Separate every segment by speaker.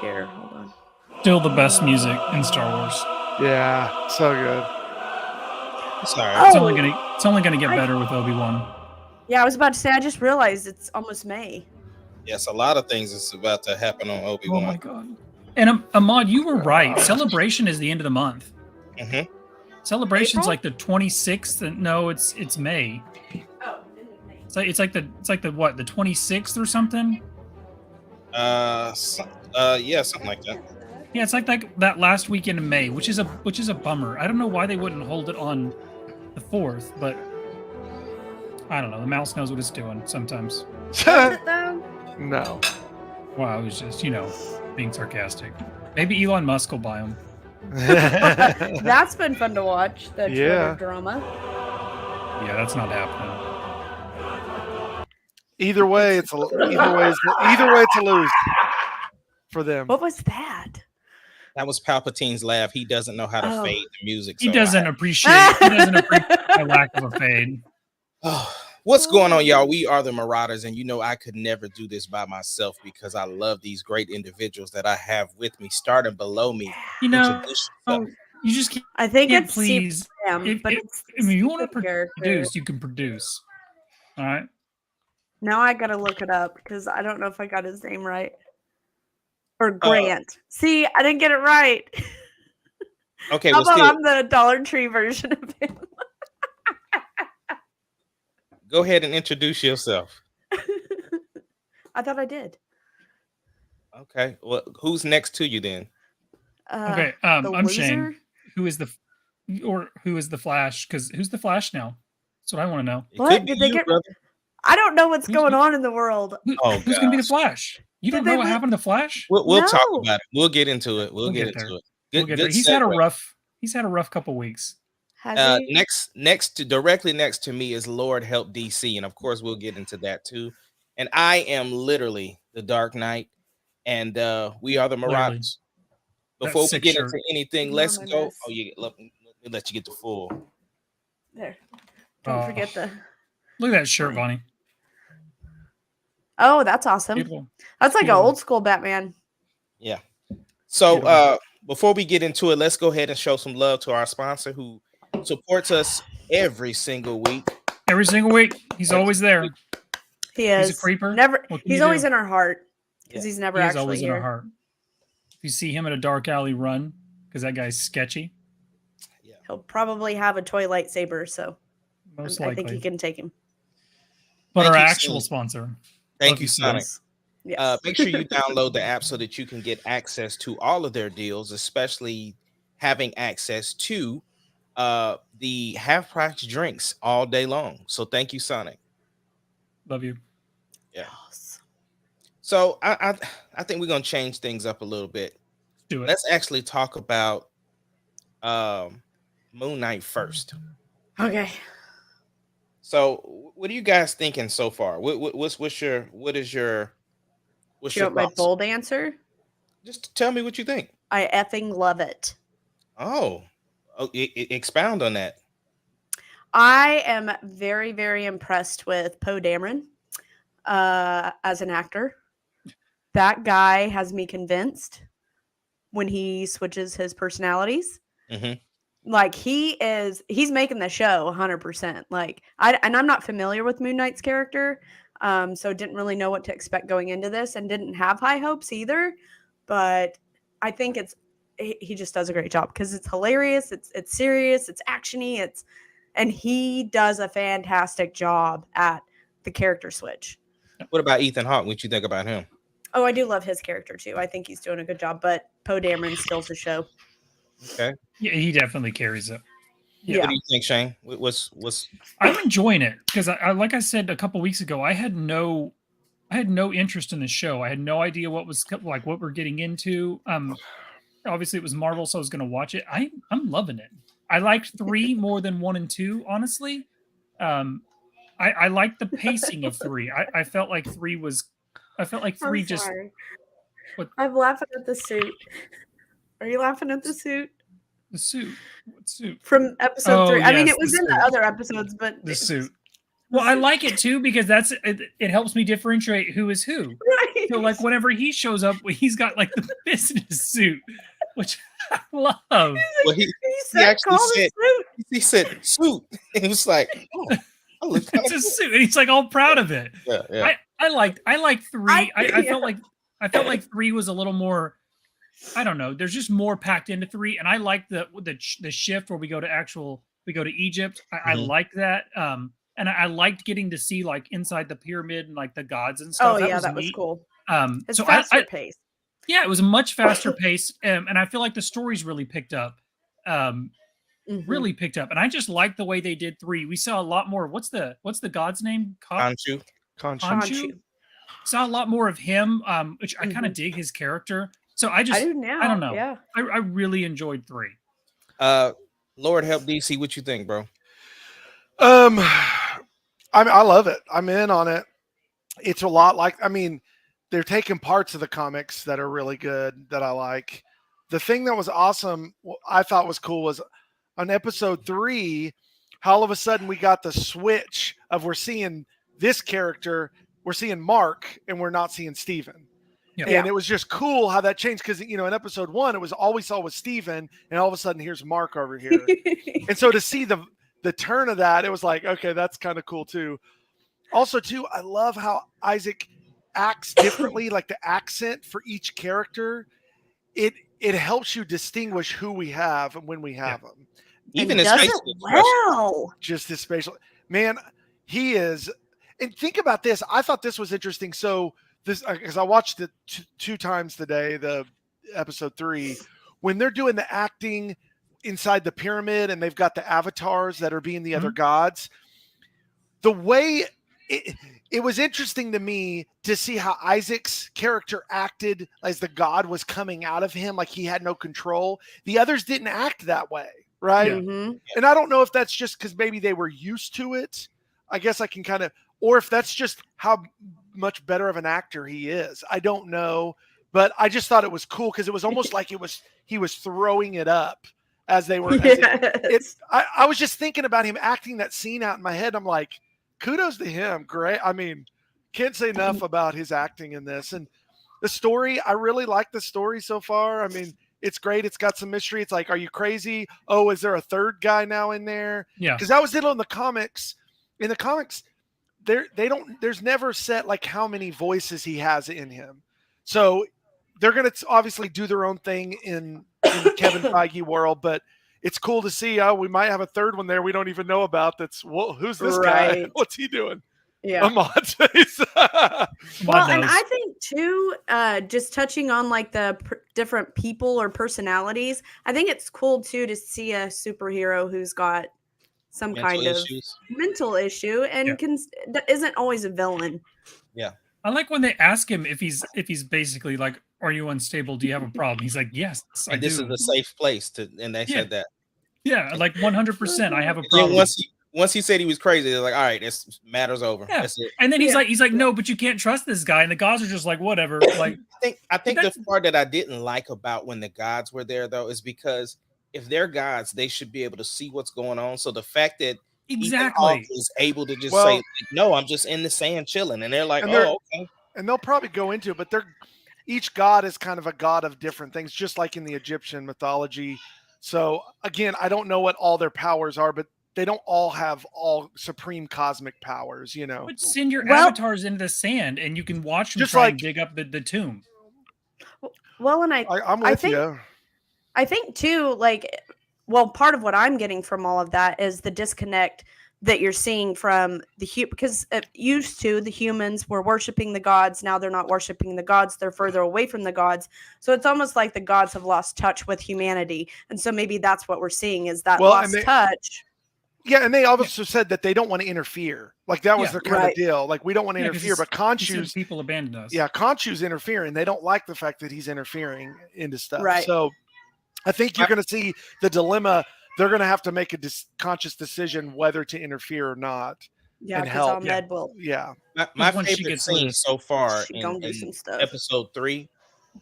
Speaker 1: Here, hold on.
Speaker 2: Still the best music in Star Wars.
Speaker 3: Yeah, so good.
Speaker 1: Sorry.
Speaker 2: It's only gonna get better with Obi-Wan.
Speaker 1: Yeah, I was about to say. I just realized it's almost May.
Speaker 4: Yes, a lot of things is about to happen on Obi-Wan.
Speaker 2: Oh my god! And Ahmad, you were right. Celebration is the end of the month.
Speaker 4: Mm-hmm.
Speaker 2: Celebration's
Speaker 1: April?
Speaker 4: Oh,
Speaker 2: like the 26th. No, it's May.
Speaker 1: Oh,
Speaker 2: It's like the 26th or something.
Speaker 4: Yeah, something like that.
Speaker 2: Yeah, it's like that last weekend in May, which is a bummer. I don't know why they wouldn't hold it on the 4th, but I don't know. The mouse knows what it's doing sometimes.
Speaker 3: No.
Speaker 2: Wow, I was just being sarcastic. Maybe Elon Musk will buy them.
Speaker 1: That's been fun to watch. The Twitter drama.
Speaker 2: Yeah, that's not happening.
Speaker 3: Either way, it's a lose for them.
Speaker 1: What was that?
Speaker 4: That was Palpatine's laugh. He doesn't know how to fade the music.
Speaker 2: He doesn't appreciate my lack of a fade.
Speaker 4: What's going on, y'all? We are the Marauders, and I could never do this by myself because I love these great individuals that I have with me, starting below me.
Speaker 2: You just can't.
Speaker 1: I think
Speaker 2: can't
Speaker 1: it's
Speaker 2: please.
Speaker 1: but
Speaker 2: if you want to produce, you can produce. All right.
Speaker 1: Now I gotta look it up because I don't know if I got his name right. Or Grant. See, I didn't get it right.
Speaker 4: Okay.
Speaker 1: How about I'm the Dollar Tree version of him?
Speaker 4: Go ahead and introduce yourself.
Speaker 1: I thought I did.
Speaker 4: Okay. Well, who's next to you then?
Speaker 2: Okay. I'm Shane. Who is the Flash? Because who's the Flash now? That's what I want to know.
Speaker 1: What did they get? Brother. I don't know what's going on in the world.
Speaker 2: Who's gonna be the Flash? You don't know what happened to the Flash?
Speaker 4: We'll talk about it. We'll get into it. We'll get into it.
Speaker 2: Good he's had a rough couple weeks.
Speaker 4: Directly next to me is Lord Help DC, and of course we'll get into that too. And I am literally the Dark Knight, and we are the Marauders. Before we get into anything, let's go. Mess. Let me let you get the full.
Speaker 1: There. Don't forget the.
Speaker 2: Look at that shirt, Bonnie.
Speaker 1: Oh, that's awesome.
Speaker 2: Beautiful.
Speaker 1: That's like an old school Batman.
Speaker 4: Yeah. So before we get into it, let's go ahead and show some love to our sponsor who supports us every single week.
Speaker 2: Every single week. He's always there.
Speaker 1: He is.
Speaker 2: He's a creeper.
Speaker 1: He's always in our heart. Because he's never actually
Speaker 2: always
Speaker 1: here.
Speaker 2: In our heart. If you see him in a dark alley, run. Because that guy's sketchy.
Speaker 1: Yeah. He'll probably have a toy lightsaber, so
Speaker 2: most likely.
Speaker 1: I think he can take him.
Speaker 2: But our actual sponsor.
Speaker 4: Thank you, Sonic.
Speaker 1: Yes.
Speaker 4: Make sure you download the app so that you can get access to all of their deals, especially having access to the half-price drinks all day long. So thank you, Sonic.
Speaker 2: Love you.
Speaker 4: Yeah. So I think we're gonna change things up a little bit.
Speaker 2: Do it.
Speaker 4: Let's actually talk about Moon Knight first.
Speaker 1: Okay.
Speaker 4: So, what are you guys thinking so far? What's your
Speaker 1: my bold answer?
Speaker 4: Just tell me what you think.
Speaker 1: I effing love it.
Speaker 4: Oh, expound on that.
Speaker 1: I am very, very impressed with Poe Dameron as an actor. That guy has me convinced when he switches his personalities.
Speaker 4: Mm-hmm.
Speaker 1: Like he's making the show 100%. Like I'm not familiar with Moon Knight's character, so didn't really know what to expect going into this, and didn't have high hopes either. But I think he just does a great job because it's hilarious, it's serious, it's actiony, and he does a fantastic job at the character switch.
Speaker 4: What about Ethan Hawke? What you think about him?
Speaker 1: Oh, I do love his character too. I think he's doing a good job, but Poe Dameron steals the show.
Speaker 4: Okay.
Speaker 2: Yeah, he definitely carries it.
Speaker 1: Yeah.
Speaker 4: What do you think, Shane? What's?
Speaker 2: I'm enjoying it because I like I said a couple weeks ago, I had no interest in the show. I had no idea what we're getting into. Obviously it was Marvel, so I was going to watch it. I'm loving it. I liked 3 more than 1 and 2, honestly. I liked the pacing of 3. I felt like 3 just.
Speaker 1: Sorry. I'm laughing at the suit. Are you laughing at the suit?
Speaker 2: The suit. What suit?
Speaker 1: From episode 3. I mean,
Speaker 2: yes,
Speaker 1: it was in the other episodes, but
Speaker 2: the suit. Well, I like it too because it helps me differentiate who is who.
Speaker 1: Right.
Speaker 2: So like whenever he shows up, he's got like the business suit, which I love.
Speaker 4: Well, he actually said suit. He was like, oh, I look kind
Speaker 2: It's
Speaker 4: of
Speaker 2: a suit, and he's like all proud of it.
Speaker 4: Yeah.
Speaker 2: I like 3. I felt like 3 was a little more. I don't know. There's just more packed into 3, and I like the shift where we go to Egypt. I like that. And I liked getting to see like inside the pyramid and like the gods and stuff.
Speaker 1: Oh yeah, that was cool. It's
Speaker 2: So
Speaker 1: faster paced.
Speaker 2: Yeah, it was a much faster pace, and I feel like the stories really picked up. Really picked up, and I just like the way they did 3. We saw a lot more. What's the god's name?
Speaker 4: Khonshu.
Speaker 2: Saw a lot more of him, which I kind of dig his character. So I do now. I don't know.
Speaker 1: Yeah,
Speaker 2: I really enjoyed 3.
Speaker 4: Lord help DC. What you think, bro?
Speaker 3: I love it. I'm in on it. It's a lot like, they're taking parts of the comics that are really good that I like. The thing that was awesome, I thought was cool, was on episode 3, how all of a sudden we got the switch of we're seeing this character, we're seeing Mark, and we're not seeing Steven.
Speaker 2: Yep.
Speaker 3: And it was just cool how that changed because, in episode 1, it was all we saw was Steven, and all of a sudden here's Mark over here. And so to see the turn of that, it was like, okay, that's kind of cool too. Also, too, I love how Isaac acts differently, like the accent for each character. It helps you distinguish who we have and when we have them.
Speaker 4: Even his facial expression.
Speaker 3: Just his facial. Man, he is. And think about this. I thought this was interesting. So this, because I watched it 2 times today, the episode 3, when they're doing the acting inside the pyramid and they've got the avatars that are being the other gods, the way it was interesting to me to see how Isaac's character acted as the god was coming out of him, like he had no control. The others didn't act that way, right? And I don't know if that's just because maybe they were used to it. I guess I can kind of, or if that's just how much better of an actor he is. I don't know, but I just thought it was cool because it was almost like he was throwing it up as they were. I was just thinking about him acting that scene out in my head. I'm like, kudos to him. Great. Can't say enough about his acting in this. And the story, I really like the story so far. It's great. It's got some mystery. It's like, are you crazy? Oh, is there a third guy now in there?
Speaker 2: Yeah.
Speaker 3: Because that was it on the comics. In the comics, there's never set like how many voices he has in him. So they're going to obviously do their own thing in the Kevin Feige world, but it's cool to see. We might have a third one there we don't even know about. Who's this guy? What's he doing?
Speaker 1: Yeah.
Speaker 3: Well,
Speaker 1: and I think too, just touching on like the different people or personalities, I think it's cool too to see a superhero who's got some mental issue and isn't always a villain.
Speaker 4: Yeah.
Speaker 2: I like when they ask him if he's basically like, are you unstable? Do you have a problem? He's like, yes,
Speaker 4: and this is a safe place and they said that.
Speaker 2: Yeah, like 100%. I have a problem.
Speaker 4: Once he said he was crazy, they're like, all right, this matter's over.
Speaker 2: Yeah.
Speaker 4: That's it.
Speaker 2: And then he's like, no, but you can't trust this guy. And the gods are just like, whatever. Like,
Speaker 4: I think the part that I didn't like about when the gods were there though is because if they're gods, they should be able to see what's going on. So the fact that is able to just say, no, I'm just in the sand chilling, and they're like, okay.
Speaker 3: And they'll probably go into it, but each god is kind of a god of different things, just like in the Egyptian mythology. So again, I don't know what all their powers are, but they don't all have all supreme cosmic powers,
Speaker 2: But send your avatars into the sand, and you can watch them try and dig up the tomb.
Speaker 1: Well, and
Speaker 3: I'm with you.
Speaker 1: I think too, part of what I'm getting from all of that is the disconnect that you're seeing from because used to the humans were worshiping the gods. Now they're not worshiping the gods. They're further away from the gods. So it's almost like the gods have lost touch with humanity. And so maybe that's what we're seeing is that lost touch.
Speaker 3: Yeah. And they also said that they don't want to interfere. Like that was their kind of deal. Like we don't want to interfere, but Khonshu's
Speaker 2: people abandoned us.
Speaker 3: Yeah. Khonshu's interfering. They don't like the fact that he's interfering into stuff.
Speaker 1: Right.
Speaker 3: So I think you're going to see the dilemma. They're going to have to make a conscious decision whether to interfere or not.
Speaker 1: Yeah, and help.
Speaker 4: My favorite scene so far in episode 3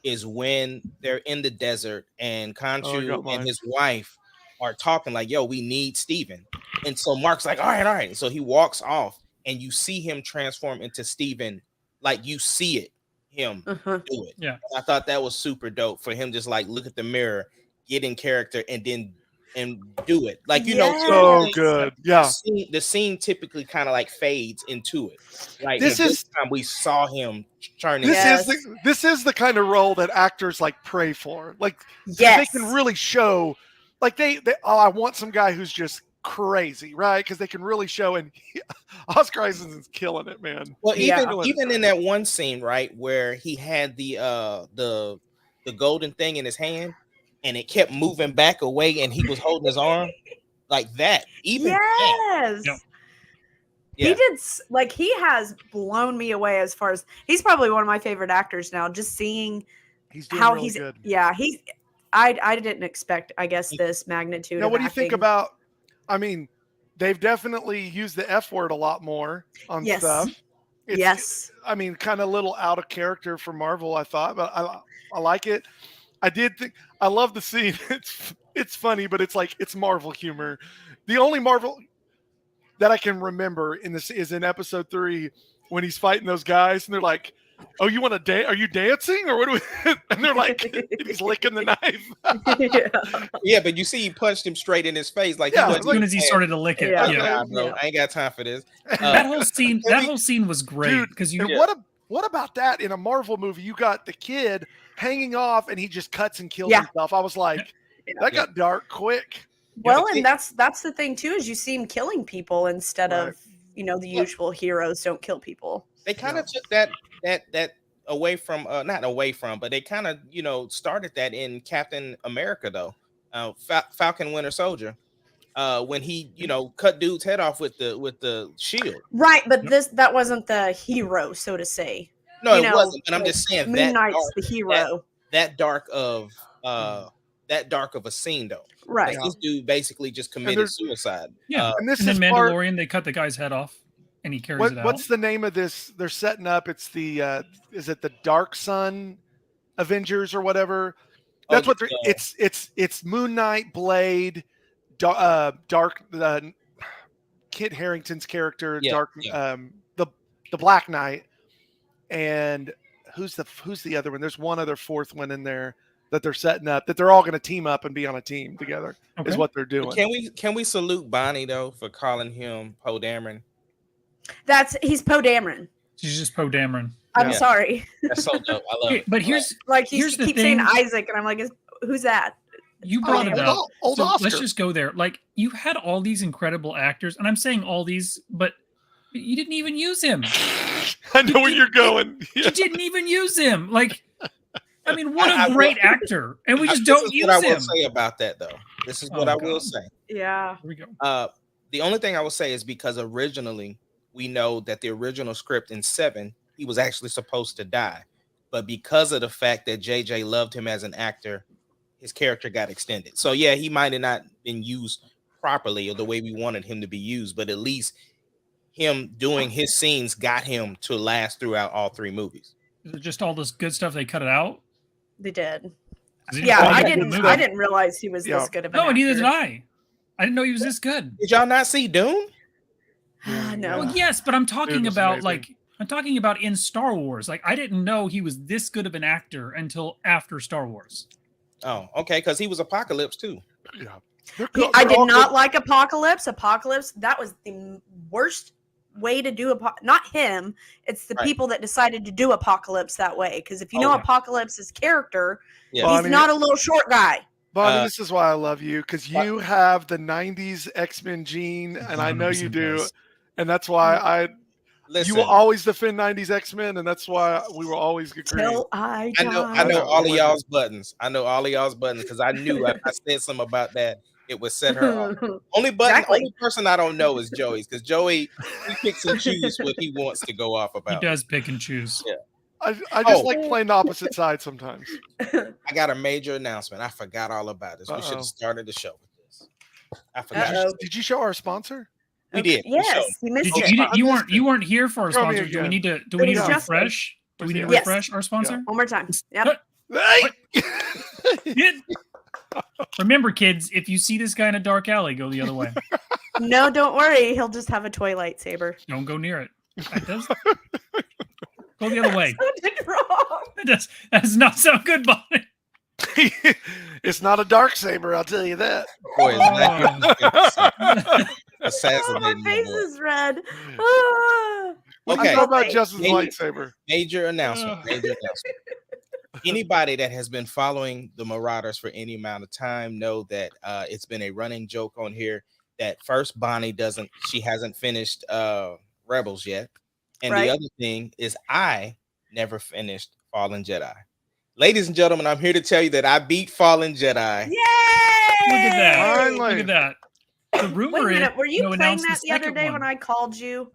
Speaker 4: is when they're in the desert and Khonshu and his wife are talking like, yo, we need Steven. And so Mark's like, all right. So he walks off and you see him transform into Steven. Like you see it. him
Speaker 1: Uh-huh.
Speaker 4: do it.
Speaker 2: Yeah.
Speaker 4: And I thought that was super dope for him. Just like look at the mirror, get in character, and do it. Like you know,
Speaker 3: So good. Yeah.
Speaker 4: The scene typically kind of like fades into it. Right.
Speaker 3: This
Speaker 4: and
Speaker 3: is
Speaker 4: this time we saw him turning.
Speaker 3: This is the kind of role that actors like pray for. Like
Speaker 1: Yes.
Speaker 3: they can really show, like they I want some guy who's just crazy, right? Because they can really show, and Oscar Isaac is killing it, man.
Speaker 4: Well,
Speaker 1: Yeah.
Speaker 4: even in that one scene, right, where he had the golden thing in his hand, and it kept moving back away, and he was holding his arm like that. Even
Speaker 1: yes.
Speaker 2: Yep.
Speaker 4: Yeah.
Speaker 1: He did like he has blown me away as far as he's probably one of my favorite actors now. Just seeing
Speaker 3: He's doing
Speaker 1: how
Speaker 3: really
Speaker 1: he's
Speaker 3: good.
Speaker 1: yeah he's I didn't expect I guess this magnitude.
Speaker 3: Now,
Speaker 1: of
Speaker 3: what do you think
Speaker 1: acting.
Speaker 3: about? I mean, they've definitely used the F word a lot more on
Speaker 1: Yes.
Speaker 3: stuff.
Speaker 1: Yes.
Speaker 3: I mean, kind of a little out of character for Marvel, I thought, but I like it. I did think I love the scene. It's funny, but it's like it's Marvel humor. The only Marvel that I can remember in this is in episode 3 when he's fighting those guys, and they're like, "Oh, you want to dance? Are you dancing, or what?" Do we? And they're like, he's licking the knife.
Speaker 4: Yeah, but you see, he punched him straight in his face, like
Speaker 3: Yeah,
Speaker 4: he
Speaker 2: As soon as he started to lick it.
Speaker 1: Yeah.
Speaker 2: Yeah.
Speaker 4: Nah, bro, I ain't got time for this.
Speaker 2: That whole scene was great because
Speaker 3: and what about that in a Marvel movie? You got the kid hanging off, and he just cuts and kills himself. I was like, that got dark quick.
Speaker 1: Well, and that's the thing too, is you see him killing people instead of the usual heroes don't kill people.
Speaker 4: They kind of took that away from not away from, but they kind of started that in Captain America though, Falcon Winter Soldier, when he cut dude's head off with the shield.
Speaker 1: Right, but that wasn't the hero, so to say.
Speaker 4: No, it wasn't. But I'm just saying
Speaker 1: Moon Knight's the hero.
Speaker 4: That dark of a scene though.
Speaker 1: Right.
Speaker 4: Like, this dude basically just committed suicide.
Speaker 2: Yeah.
Speaker 3: And this
Speaker 2: and then
Speaker 3: is
Speaker 2: Mandalorian, they cut the guy's head off, and he carries it out.
Speaker 3: What's the name of this? They're setting up. It's the is it the Dark Sun Avengers or whatever? That's what they're. It's Moon Knight, Blade, Dark. Kit Harington's character, the Black Knight, and who's the other one? There's one other fourth one in there that they're setting up, that they're all going to team up and be on a team together. Okay. Is what they're doing.
Speaker 4: Can we salute Bonnie though for calling him Poe Dameron?
Speaker 1: He's Poe Dameron.
Speaker 2: She's just Poe Dameron.
Speaker 1: I'm sorry.
Speaker 4: That's so dope. I love it.
Speaker 2: But here's the
Speaker 1: keep
Speaker 2: thing.
Speaker 1: saying Isaac, and I'm like, who's that?
Speaker 2: You brought it up.
Speaker 3: Old
Speaker 2: so
Speaker 3: Oscar.
Speaker 2: Let's just go there. Like, you had all these incredible actors, and I'm saying all these, but you didn't even use him.
Speaker 3: I know where you're going.
Speaker 2: You didn't even use him. Like, I mean, what a great actor, and we just don't use him.
Speaker 4: What I will say about that, though, this is what I will say.
Speaker 1: Yeah.
Speaker 2: Here we go.
Speaker 4: The only thing I will say is because originally we know that the original script in 7, he was actually supposed to die, but because of the fact that JJ loved him as an actor, his character got extended. So yeah, he might have not been used properly or the way we wanted him to be used, but at least him doing his scenes got him to last throughout all 3 movies.
Speaker 2: Is it just all this good stuff they cut it out?
Speaker 1: They did.
Speaker 2: Yeah,
Speaker 1: I didn't realize he was this good of an actor.
Speaker 2: No, neither did I. I didn't know he was this good.
Speaker 4: Did y'all not see Dune?
Speaker 1: No.
Speaker 2: Well, yes, but I'm talking about
Speaker 3: amazing.
Speaker 2: I'm talking about in Star Wars. Like, I didn't know he was this good of an actor until after Star Wars.
Speaker 4: Oh, okay, because he was Apocalypse too.
Speaker 3: Yeah.
Speaker 1: I did not like Apocalypse. That was the worst way to do not him. It's the people that decided to do Apocalypse that way. Because if you know Apocalypse's character, he's not a little short guy.
Speaker 3: Bonnie, this is why I love you, because you have the 90s X-Men gene, and I know you do. And that's why you will always defend 90s X-Men, and that's why we will always agree.
Speaker 4: I know all of y'all's buttons. I know all of y'all's buttons because I knew I said something about that. It would set her off. Only person I don't know is Joey's, because Joey, he picks and chooses what he wants to go off about.
Speaker 2: He does pick and choose.
Speaker 3: Yeah. I just like playing the opposite side sometimes.
Speaker 4: I got a major announcement. I forgot all about this. We should have started the show with this. I forgot.
Speaker 3: Did you show our sponsor?
Speaker 4: We did.
Speaker 1: Yes, you missed it.
Speaker 2: You weren't here for our sponsor. Do we need to refresh? Do we need to refresh our sponsor?
Speaker 1: One more time. Yep.
Speaker 2: Remember, kids, if you see this guy in a dark alley, go the other way.
Speaker 1: No, don't worry. He'll just have a toy lightsaber.
Speaker 2: Don't go near it. That does. Go the other way.
Speaker 1: Sounded wrong.
Speaker 2: That does not sound good, Bonnie.
Speaker 3: It's not a dark saber, I'll tell you that.
Speaker 4: Boy, it's not
Speaker 1: Oh, my
Speaker 4: assassinating my
Speaker 1: face
Speaker 4: boy.
Speaker 1: is red. Ah.
Speaker 3: What
Speaker 4: Okay.
Speaker 3: you know about
Speaker 1: Wait.
Speaker 3: Justin's
Speaker 4: Maybe-
Speaker 3: lightsaber?
Speaker 4: Major announcement. Anybody that has been following the Marauders for any amount of time know that it's been a running joke on here that first Bonnie hasn't finished Rebels yet. And
Speaker 1: Right.
Speaker 4: the other thing is I never finished Fallen Jedi. Ladies and gentlemen, I'm here to tell you that I beat Fallen Jedi.
Speaker 1: Yay!
Speaker 2: Look at that.
Speaker 3: Finally.
Speaker 2: Look at that. The rumor
Speaker 1: Wait a minute.
Speaker 2: is
Speaker 1: Were you
Speaker 2: they'll
Speaker 1: playing
Speaker 2: announce
Speaker 1: that the other
Speaker 2: second
Speaker 1: day
Speaker 2: one.
Speaker 1: when I called you?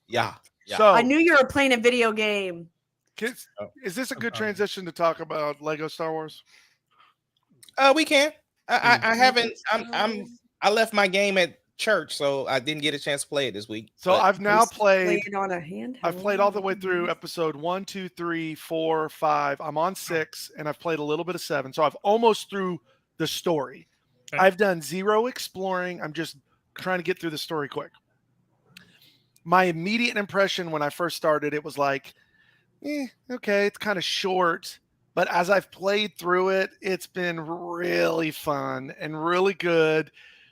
Speaker 4: Yeah. Yeah.
Speaker 3: So,
Speaker 1: I knew you were playing a video game.
Speaker 3: is this a good transition to talk about Lego Star Wars?
Speaker 4: We can. I haven't. I left my game at church, so I didn't get a chance to play it this week.
Speaker 3: So
Speaker 4: but
Speaker 3: I've now played.
Speaker 1: Played on a handheld.
Speaker 3: I've played all the way through episode 1, 2, 3, 4, 5. I'm on 6, and I've played a little bit of 7. So I've almost through the story.
Speaker 2: Okay.
Speaker 3: I've done 0 exploring. I'm just trying to get through the story quick. My immediate impression when I first started, it was like, okay, it's kind of short. But as I've played through it, it's been really fun and really good.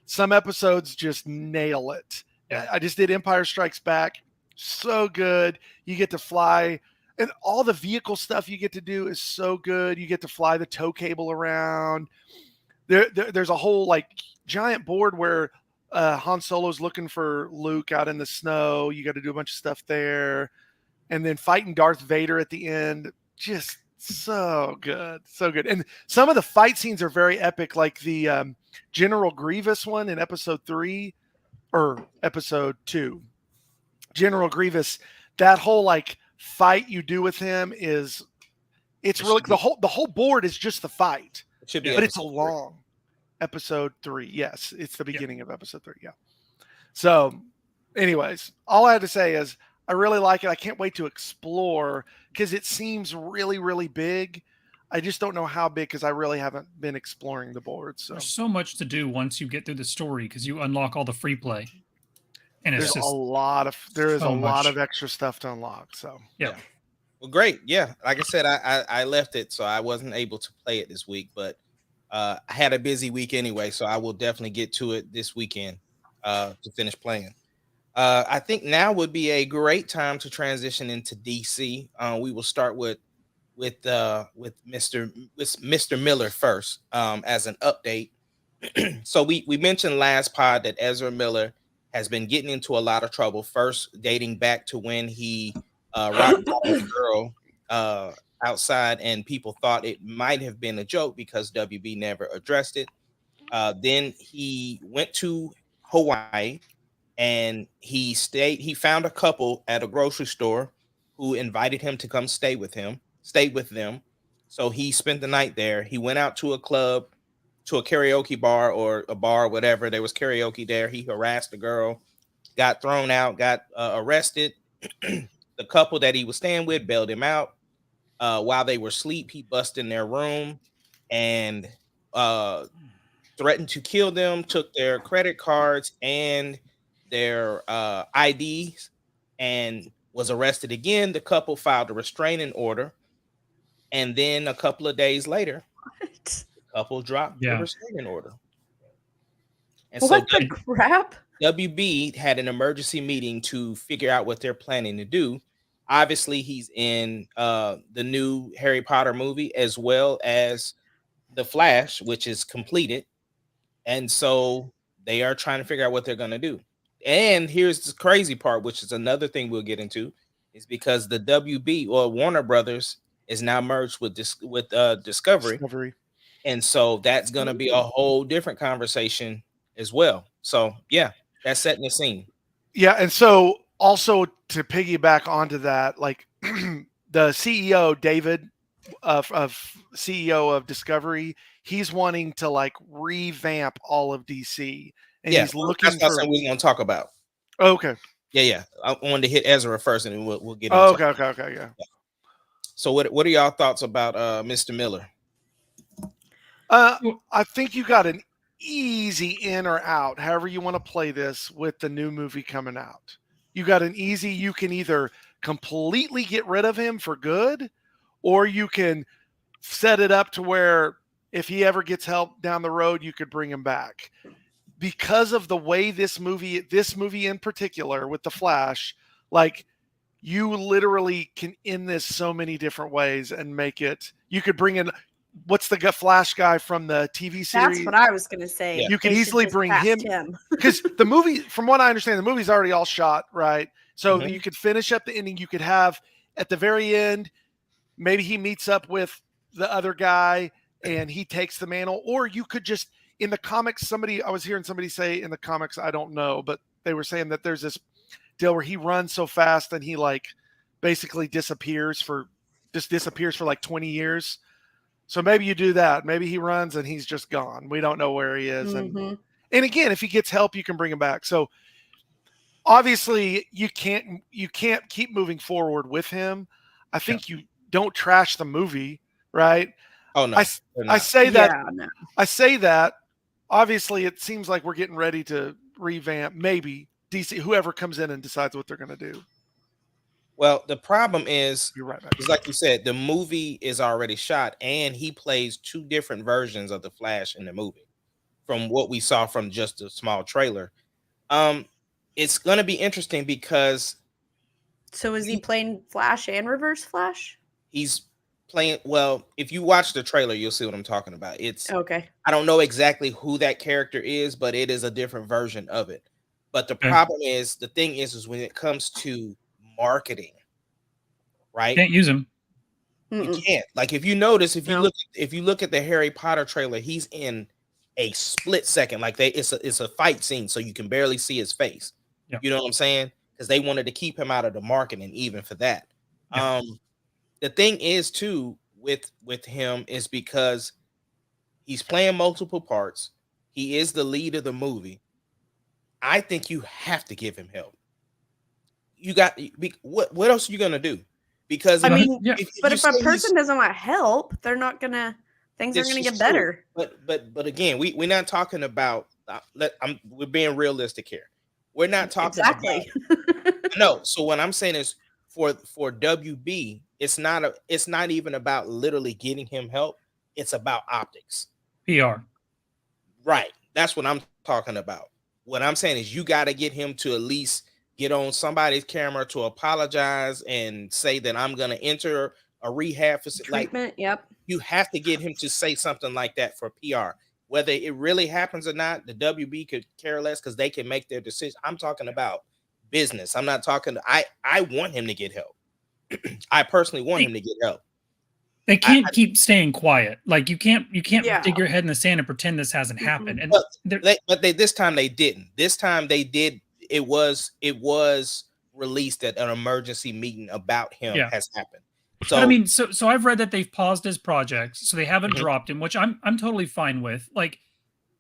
Speaker 3: Some episodes just nail it.
Speaker 2: Yeah.
Speaker 3: I just did Empire Strikes Back. So good. You get to fly, and all the vehicle stuff you get to do is so good. You get to fly the tow cable around. There's a whole like giant board where Han Solo's looking for Luke out in the snow. You got to do a bunch of stuff there. And then fighting Darth Vader at the end. Just so good. So good. And some of the fight scenes are very epic, like the General Grievous one in episode 3 or episode 2. General Grievous, that whole like fight you do with him it's really the whole board is just the fight.
Speaker 4: It should be,
Speaker 3: but it's a long episode 3. Yes, it's the beginning of episode 3. Yeah. So, anyways, all I had to say is I really like it. I can't wait to explore because it seems really, really big. I just don't know how big because I really haven't been exploring the board. So
Speaker 2: There's so much to do once you get through the story because you unlock all the free play. And it's
Speaker 3: there's
Speaker 2: just
Speaker 3: a lot
Speaker 2: much.
Speaker 3: of extra stuff to unlock. So
Speaker 2: yeah.
Speaker 4: Well, great. Yeah. Like I said, I left it, so I wasn't able to play it this week, but I had a busy week anyway, so I will definitely get to it this weekend to finish playing. I think now would be a great time to transition into DC. We will start with Mr. Miller first as an update. So we mentioned last pod that Ezra Miller has been getting into a lot of trouble. First, dating back to when he rocked a girl outside, and people thought it might have been a joke because WB never addressed it. Then he went to Hawaii. And he found a couple at a grocery store who invited him to come stay with them. So he spent the night there. He went out to a club, to a karaoke bar or a bar, whatever. There was karaoke there. He harassed the girl, got thrown out, got arrested. The couple that he was staying with bailed him out. While they were asleep, he busted in their room and threatened to kill them, took their credit cards and their IDs, and was arrested again. The couple filed a restraining order, and then a couple of days later, the couple dropped the restraining order. And
Speaker 1: what the crap?
Speaker 4: WB had an emergency meeting to figure out what they're planning to do. Obviously, he's in the new Harry Potter movie as well as The Flash, which is completed, and so they are trying to figure out what they're going to do. And here's the crazy part, which is another thing we'll get into, is because the WB or Warner Brothers is now merged with Discovery. And so that's going to be a whole different conversation as well. So yeah, that's setting the scene.
Speaker 3: Yeah, and so also to piggyback onto that, like the CEO David of CEO of Discovery, he's wanting to like revamp all of DC. And he's looking
Speaker 4: that's something we're going to talk about.
Speaker 3: Oh, okay.
Speaker 4: Yeah. I wanted to hit Ezra first, and then we'll get
Speaker 3: into
Speaker 4: okay.
Speaker 3: Yeah.
Speaker 4: So what are y'all thoughts about Mr. Miller?
Speaker 3: I think you got an easy in or out, however you want to play this with the new movie coming out. You got an easy, you can either completely get rid of him for good, or you can set it up to where if he ever gets help down the road, you could bring him back. Because of the way this movie in particular with the Flash, like, you literally can end this so many different ways and make it. You could bring in, what's the Flash guy from the TV series?
Speaker 1: That's what I was going to say.
Speaker 3: Yeah. You could easily bring him because the movie, from what I understand, the movie's already all shot, right? So you could finish up the ending. You could have at the very end, maybe he meets up with the other guy and he takes the mantle, or you could just, in the comics, I was hearing somebody say in the comics, I don't know, but they were saying that there's this deal where he runs so fast and he like basically disappears for like 20 years. So maybe you do that. Maybe he runs and he's just gone. We don't know where he is. And again, if he gets help, you can bring him back. So obviously you can't keep moving forward with him. I think you don't trash the movie, right?
Speaker 4: Oh no.
Speaker 3: I say that. I say that. Obviously, it seems like we're getting ready to revamp, maybe DC, whoever comes in and decides what they're going to do.
Speaker 4: Well, the problem is,
Speaker 3: you're right,
Speaker 4: is like you said, the movie is already shot, and he plays 2 different versions of the Flash in the movie. From what we saw from just a small trailer, it's going to be interesting because.
Speaker 1: So is he playing Flash and Reverse Flash?
Speaker 4: He's playing. Well, if you watch the trailer, you'll see what I'm talking about. It's
Speaker 1: okay.
Speaker 4: I don't know exactly who that character is, but it is a different version of it. But the problem is, the thing is when it comes to marketing, right?
Speaker 2: Can't use him.
Speaker 4: You can't. Like, if you notice, if you look at the Harry Potter trailer, he's in a split second. Like, it's a fight scene, so you can barely see his face.
Speaker 2: Yep.
Speaker 4: You know what I'm saying? Because they wanted to keep him out of the marketing, even for that.
Speaker 2: Yep.
Speaker 4: The thing is too with him is because he's playing multiple parts. He is the lead of the movie. I think you have to give him help. You got what else are you gonna do? Because
Speaker 1: I mean, but if a person doesn't want help, they're not gonna. Things are gonna get better.
Speaker 4: But again, we're not talking about. We're being realistic here. We're not talking
Speaker 1: exactly.
Speaker 4: No. So what I'm saying is, for WB, it's not even about literally getting him help. It's about optics.
Speaker 2: PR.
Speaker 4: Right. That's what I'm talking about. What I'm saying is, you got to get him to at least get on somebody's camera to apologize and say that I'm going to enter a rehab facility.
Speaker 1: Treatment. Yep.
Speaker 4: You have to get him to say something like that for PR. Whether it really happens or not, the WB could care less because they can make their decision. I'm talking about business. I'm not talking. I want him to get help. I personally want him to get help.
Speaker 2: They can't keep staying quiet. Like, you can't dig your head in the sand and pretend this hasn't happened. And
Speaker 4: but this time they didn't. This time they did. It was released at an emergency meeting about him has happened. So
Speaker 2: but I mean, so I've read that they've paused his project, so they haven't dropped him, which I'm totally fine with. Like,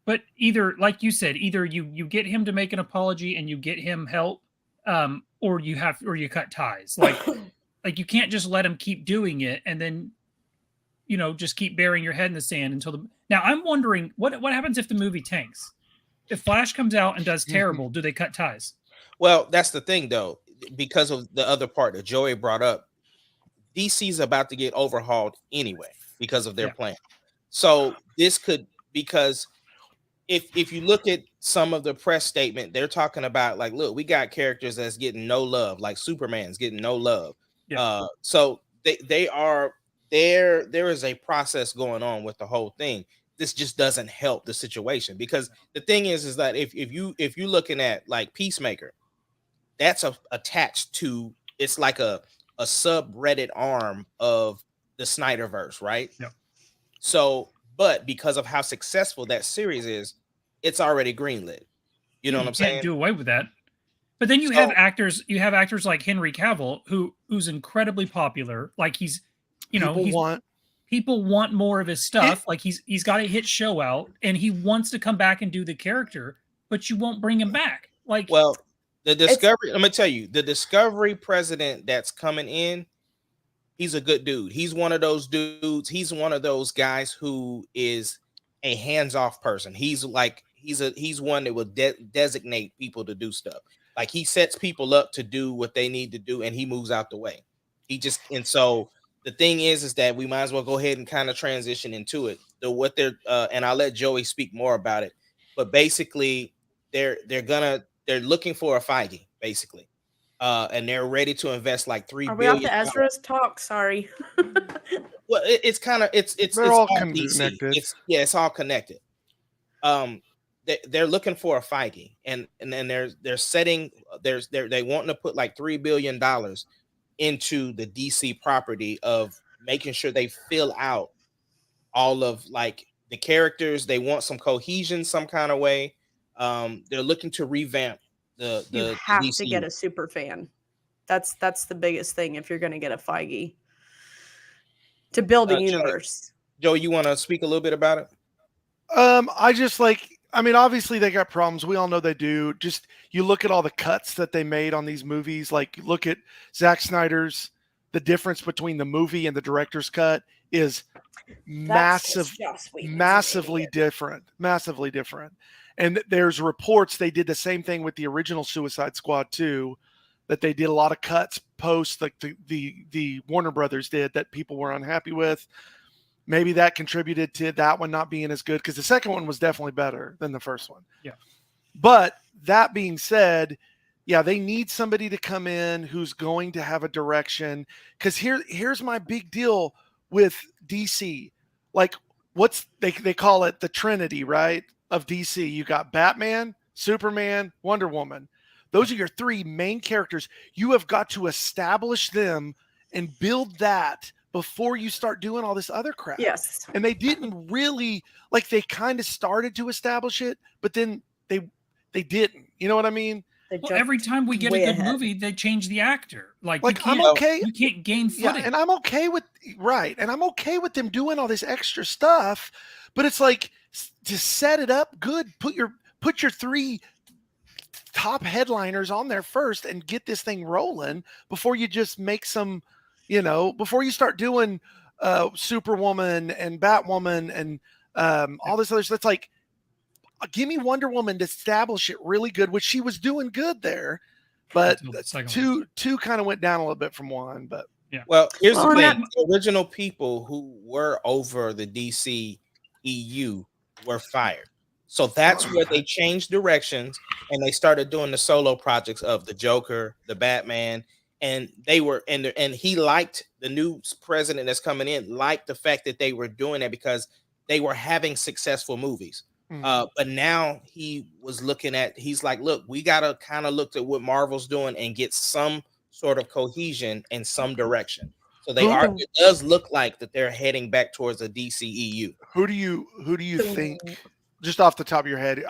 Speaker 2: but either, like you said, either you get him to make an apology and you get him help, or you cut ties. Like you can't just let him keep doing it and then, just keep burying your head in the sand until Now I'm wondering what happens if the movie tanks? If Flash comes out and does terrible, do they cut ties?
Speaker 4: Well, that's the thing though, because of the other part that Joey brought up. DC's about to get overhauled anyway because of their plan. So this could, because if you look at some of the press statement, they're talking about, like, look, we got characters that's getting no love, like Superman's getting no love. So they are there is a process going on with the whole thing. This just doesn't help the situation, because the thing is that if you're looking at like Peacemaker, that's attached to, it's like a subreddit arm of the Snyderverse, right?
Speaker 2: Yeah.
Speaker 4: So, but because of how successful that series is, it's already greenlit. You know what I'm saying?
Speaker 2: Can't do away with that. But then you have actors like Henry Cavill, who's incredibly popular. Like, he's, people want more of his stuff. Like, he's got a hit show out, and he wants to come back and do the character, but you won't bring him back. Like,
Speaker 4: well, the Discovery, let me tell you, the Discovery president that's coming in, he's a good dude. He's one of those dudes. He's one of those guys who is a hands-off person. He's like, he's one that will designate people to do stuff. Like he sets people up to do what they need to do, and he moves out the way. And so the thing is that we might as well go ahead and kind of transition into it. What they're and I'll let Joey speak more about it. But basically, they're looking for a Feige, basically. And they're ready to invest like $3
Speaker 1: Are we
Speaker 4: billion.
Speaker 1: off to Ezra's talk? Sorry.
Speaker 4: Well, it's
Speaker 3: They're all
Speaker 4: DC.
Speaker 3: connected.
Speaker 4: It's all connected. They're looking for a Feige, and then they wanting to put like $3 billion into the DC property of making sure they fill out all of like the characters. They want some cohesion some kind of way. They're looking to revamp
Speaker 1: you have
Speaker 4: DC.
Speaker 1: to get a super fan. That's the biggest thing if you're going to get a Feige to build a universe.
Speaker 4: Joe, you want to speak a little bit about it?
Speaker 3: Obviously they got problems. We all know they do. Just you look at all the cuts that they made on these movies. Like look at Zack Snyder's. The difference between the movie and the director's cut is massively different. And there's reports they did the same thing with the original Suicide Squad 2, that they did a lot of cuts post like the Warner Brothers did that people were unhappy with. Maybe that contributed to that one not being as good, because the second one was definitely better than the first one.
Speaker 2: Yeah.
Speaker 3: But that being said, yeah, they need somebody to come in who's going to have a direction. Because here's my big deal with DC. Like they call it the Trinity, right? Of DC. You got Batman, Superman, Wonder Woman. Those are your three main characters. You have got to establish them and build that before you start doing all this other crap.
Speaker 1: Yes.
Speaker 3: And they didn't really, like, they kind of started to establish it, but then they didn't. You know what I mean?
Speaker 2: Well, every time we get a good movie, they change the actor. Like
Speaker 3: I'm okay.
Speaker 2: You can't gain footage.
Speaker 3: Yeah, and I'm okay with and I'm okay with them doing all this extra stuff, but it's like to set it up good. Put your three top headliners on there first and get this thing rolling before you just make some, before you start doing Superwoman and Batwoman and all this other stuff. It's like, give me Wonder Woman to establish it really good, which she was doing good there, but two kind of went down a little bit from one. But
Speaker 2: yeah.
Speaker 4: Well, here's the thing: the original people who were over the DC EU were fired, so that's where they changed directions and they started doing the solo projects of the Joker, the Batman, and they were and he liked the new president that's coming in, liked the fact that they were doing it because they were having successful movies. But now he's like, look, we gotta kind of look at what Marvel's doing and get some sort of cohesion and some direction. So it does look like that they're heading back towards a DCEU.
Speaker 3: Who do you think, just off the top of your head?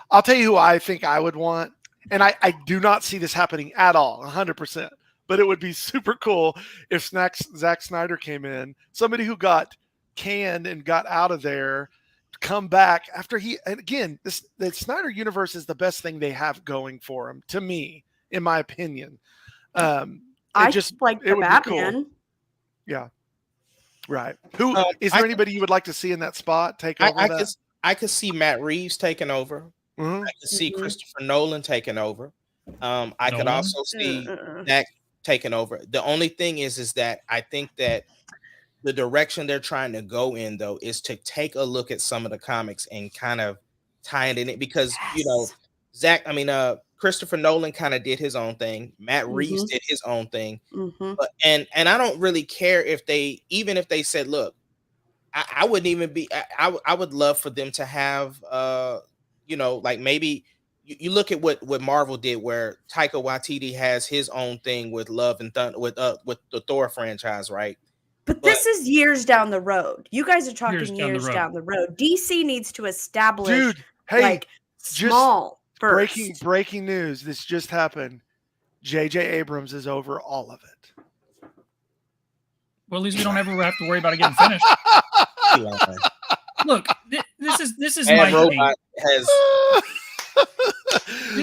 Speaker 3: I'll tell you who I think I would want, and I do not see this happening at all, 100%. But it would be super cool if Zack Snyder came in, somebody who got canned and got out of there, come back after and again, the Snyder universe is the best thing they have going for him, to me, in my opinion.
Speaker 1: I just like the Batman. Cool.
Speaker 3: Yeah. Right. Who is there anybody you would like to see in that spot take over that?
Speaker 4: I could see Matt Reeves taking over. I could see Christopher Nolan taking over. I could also see that taking over. The only thing is that I think that the direction they're trying to go in, though, is to take a look at some of the comics and kind of tie it in it, because Christopher Nolan kind of did his own thing. Matt Reeves did his own thing, but, and I don't really care if they said, look, I wouldn't even be. I would love for them to have, like maybe you look at what Marvel did, where Taika Waititi has his own thing with Love and Thunder with the Thor franchise, right?
Speaker 1: But this is years down the road. You guys are talking years down the road. DC needs to establish, small first.
Speaker 3: Breaking news. This just happened. J.J. Abrams is over all of it.
Speaker 2: Well, at least we don't ever have to worry about it getting finished. Look, this is my
Speaker 4: robot
Speaker 2: thing.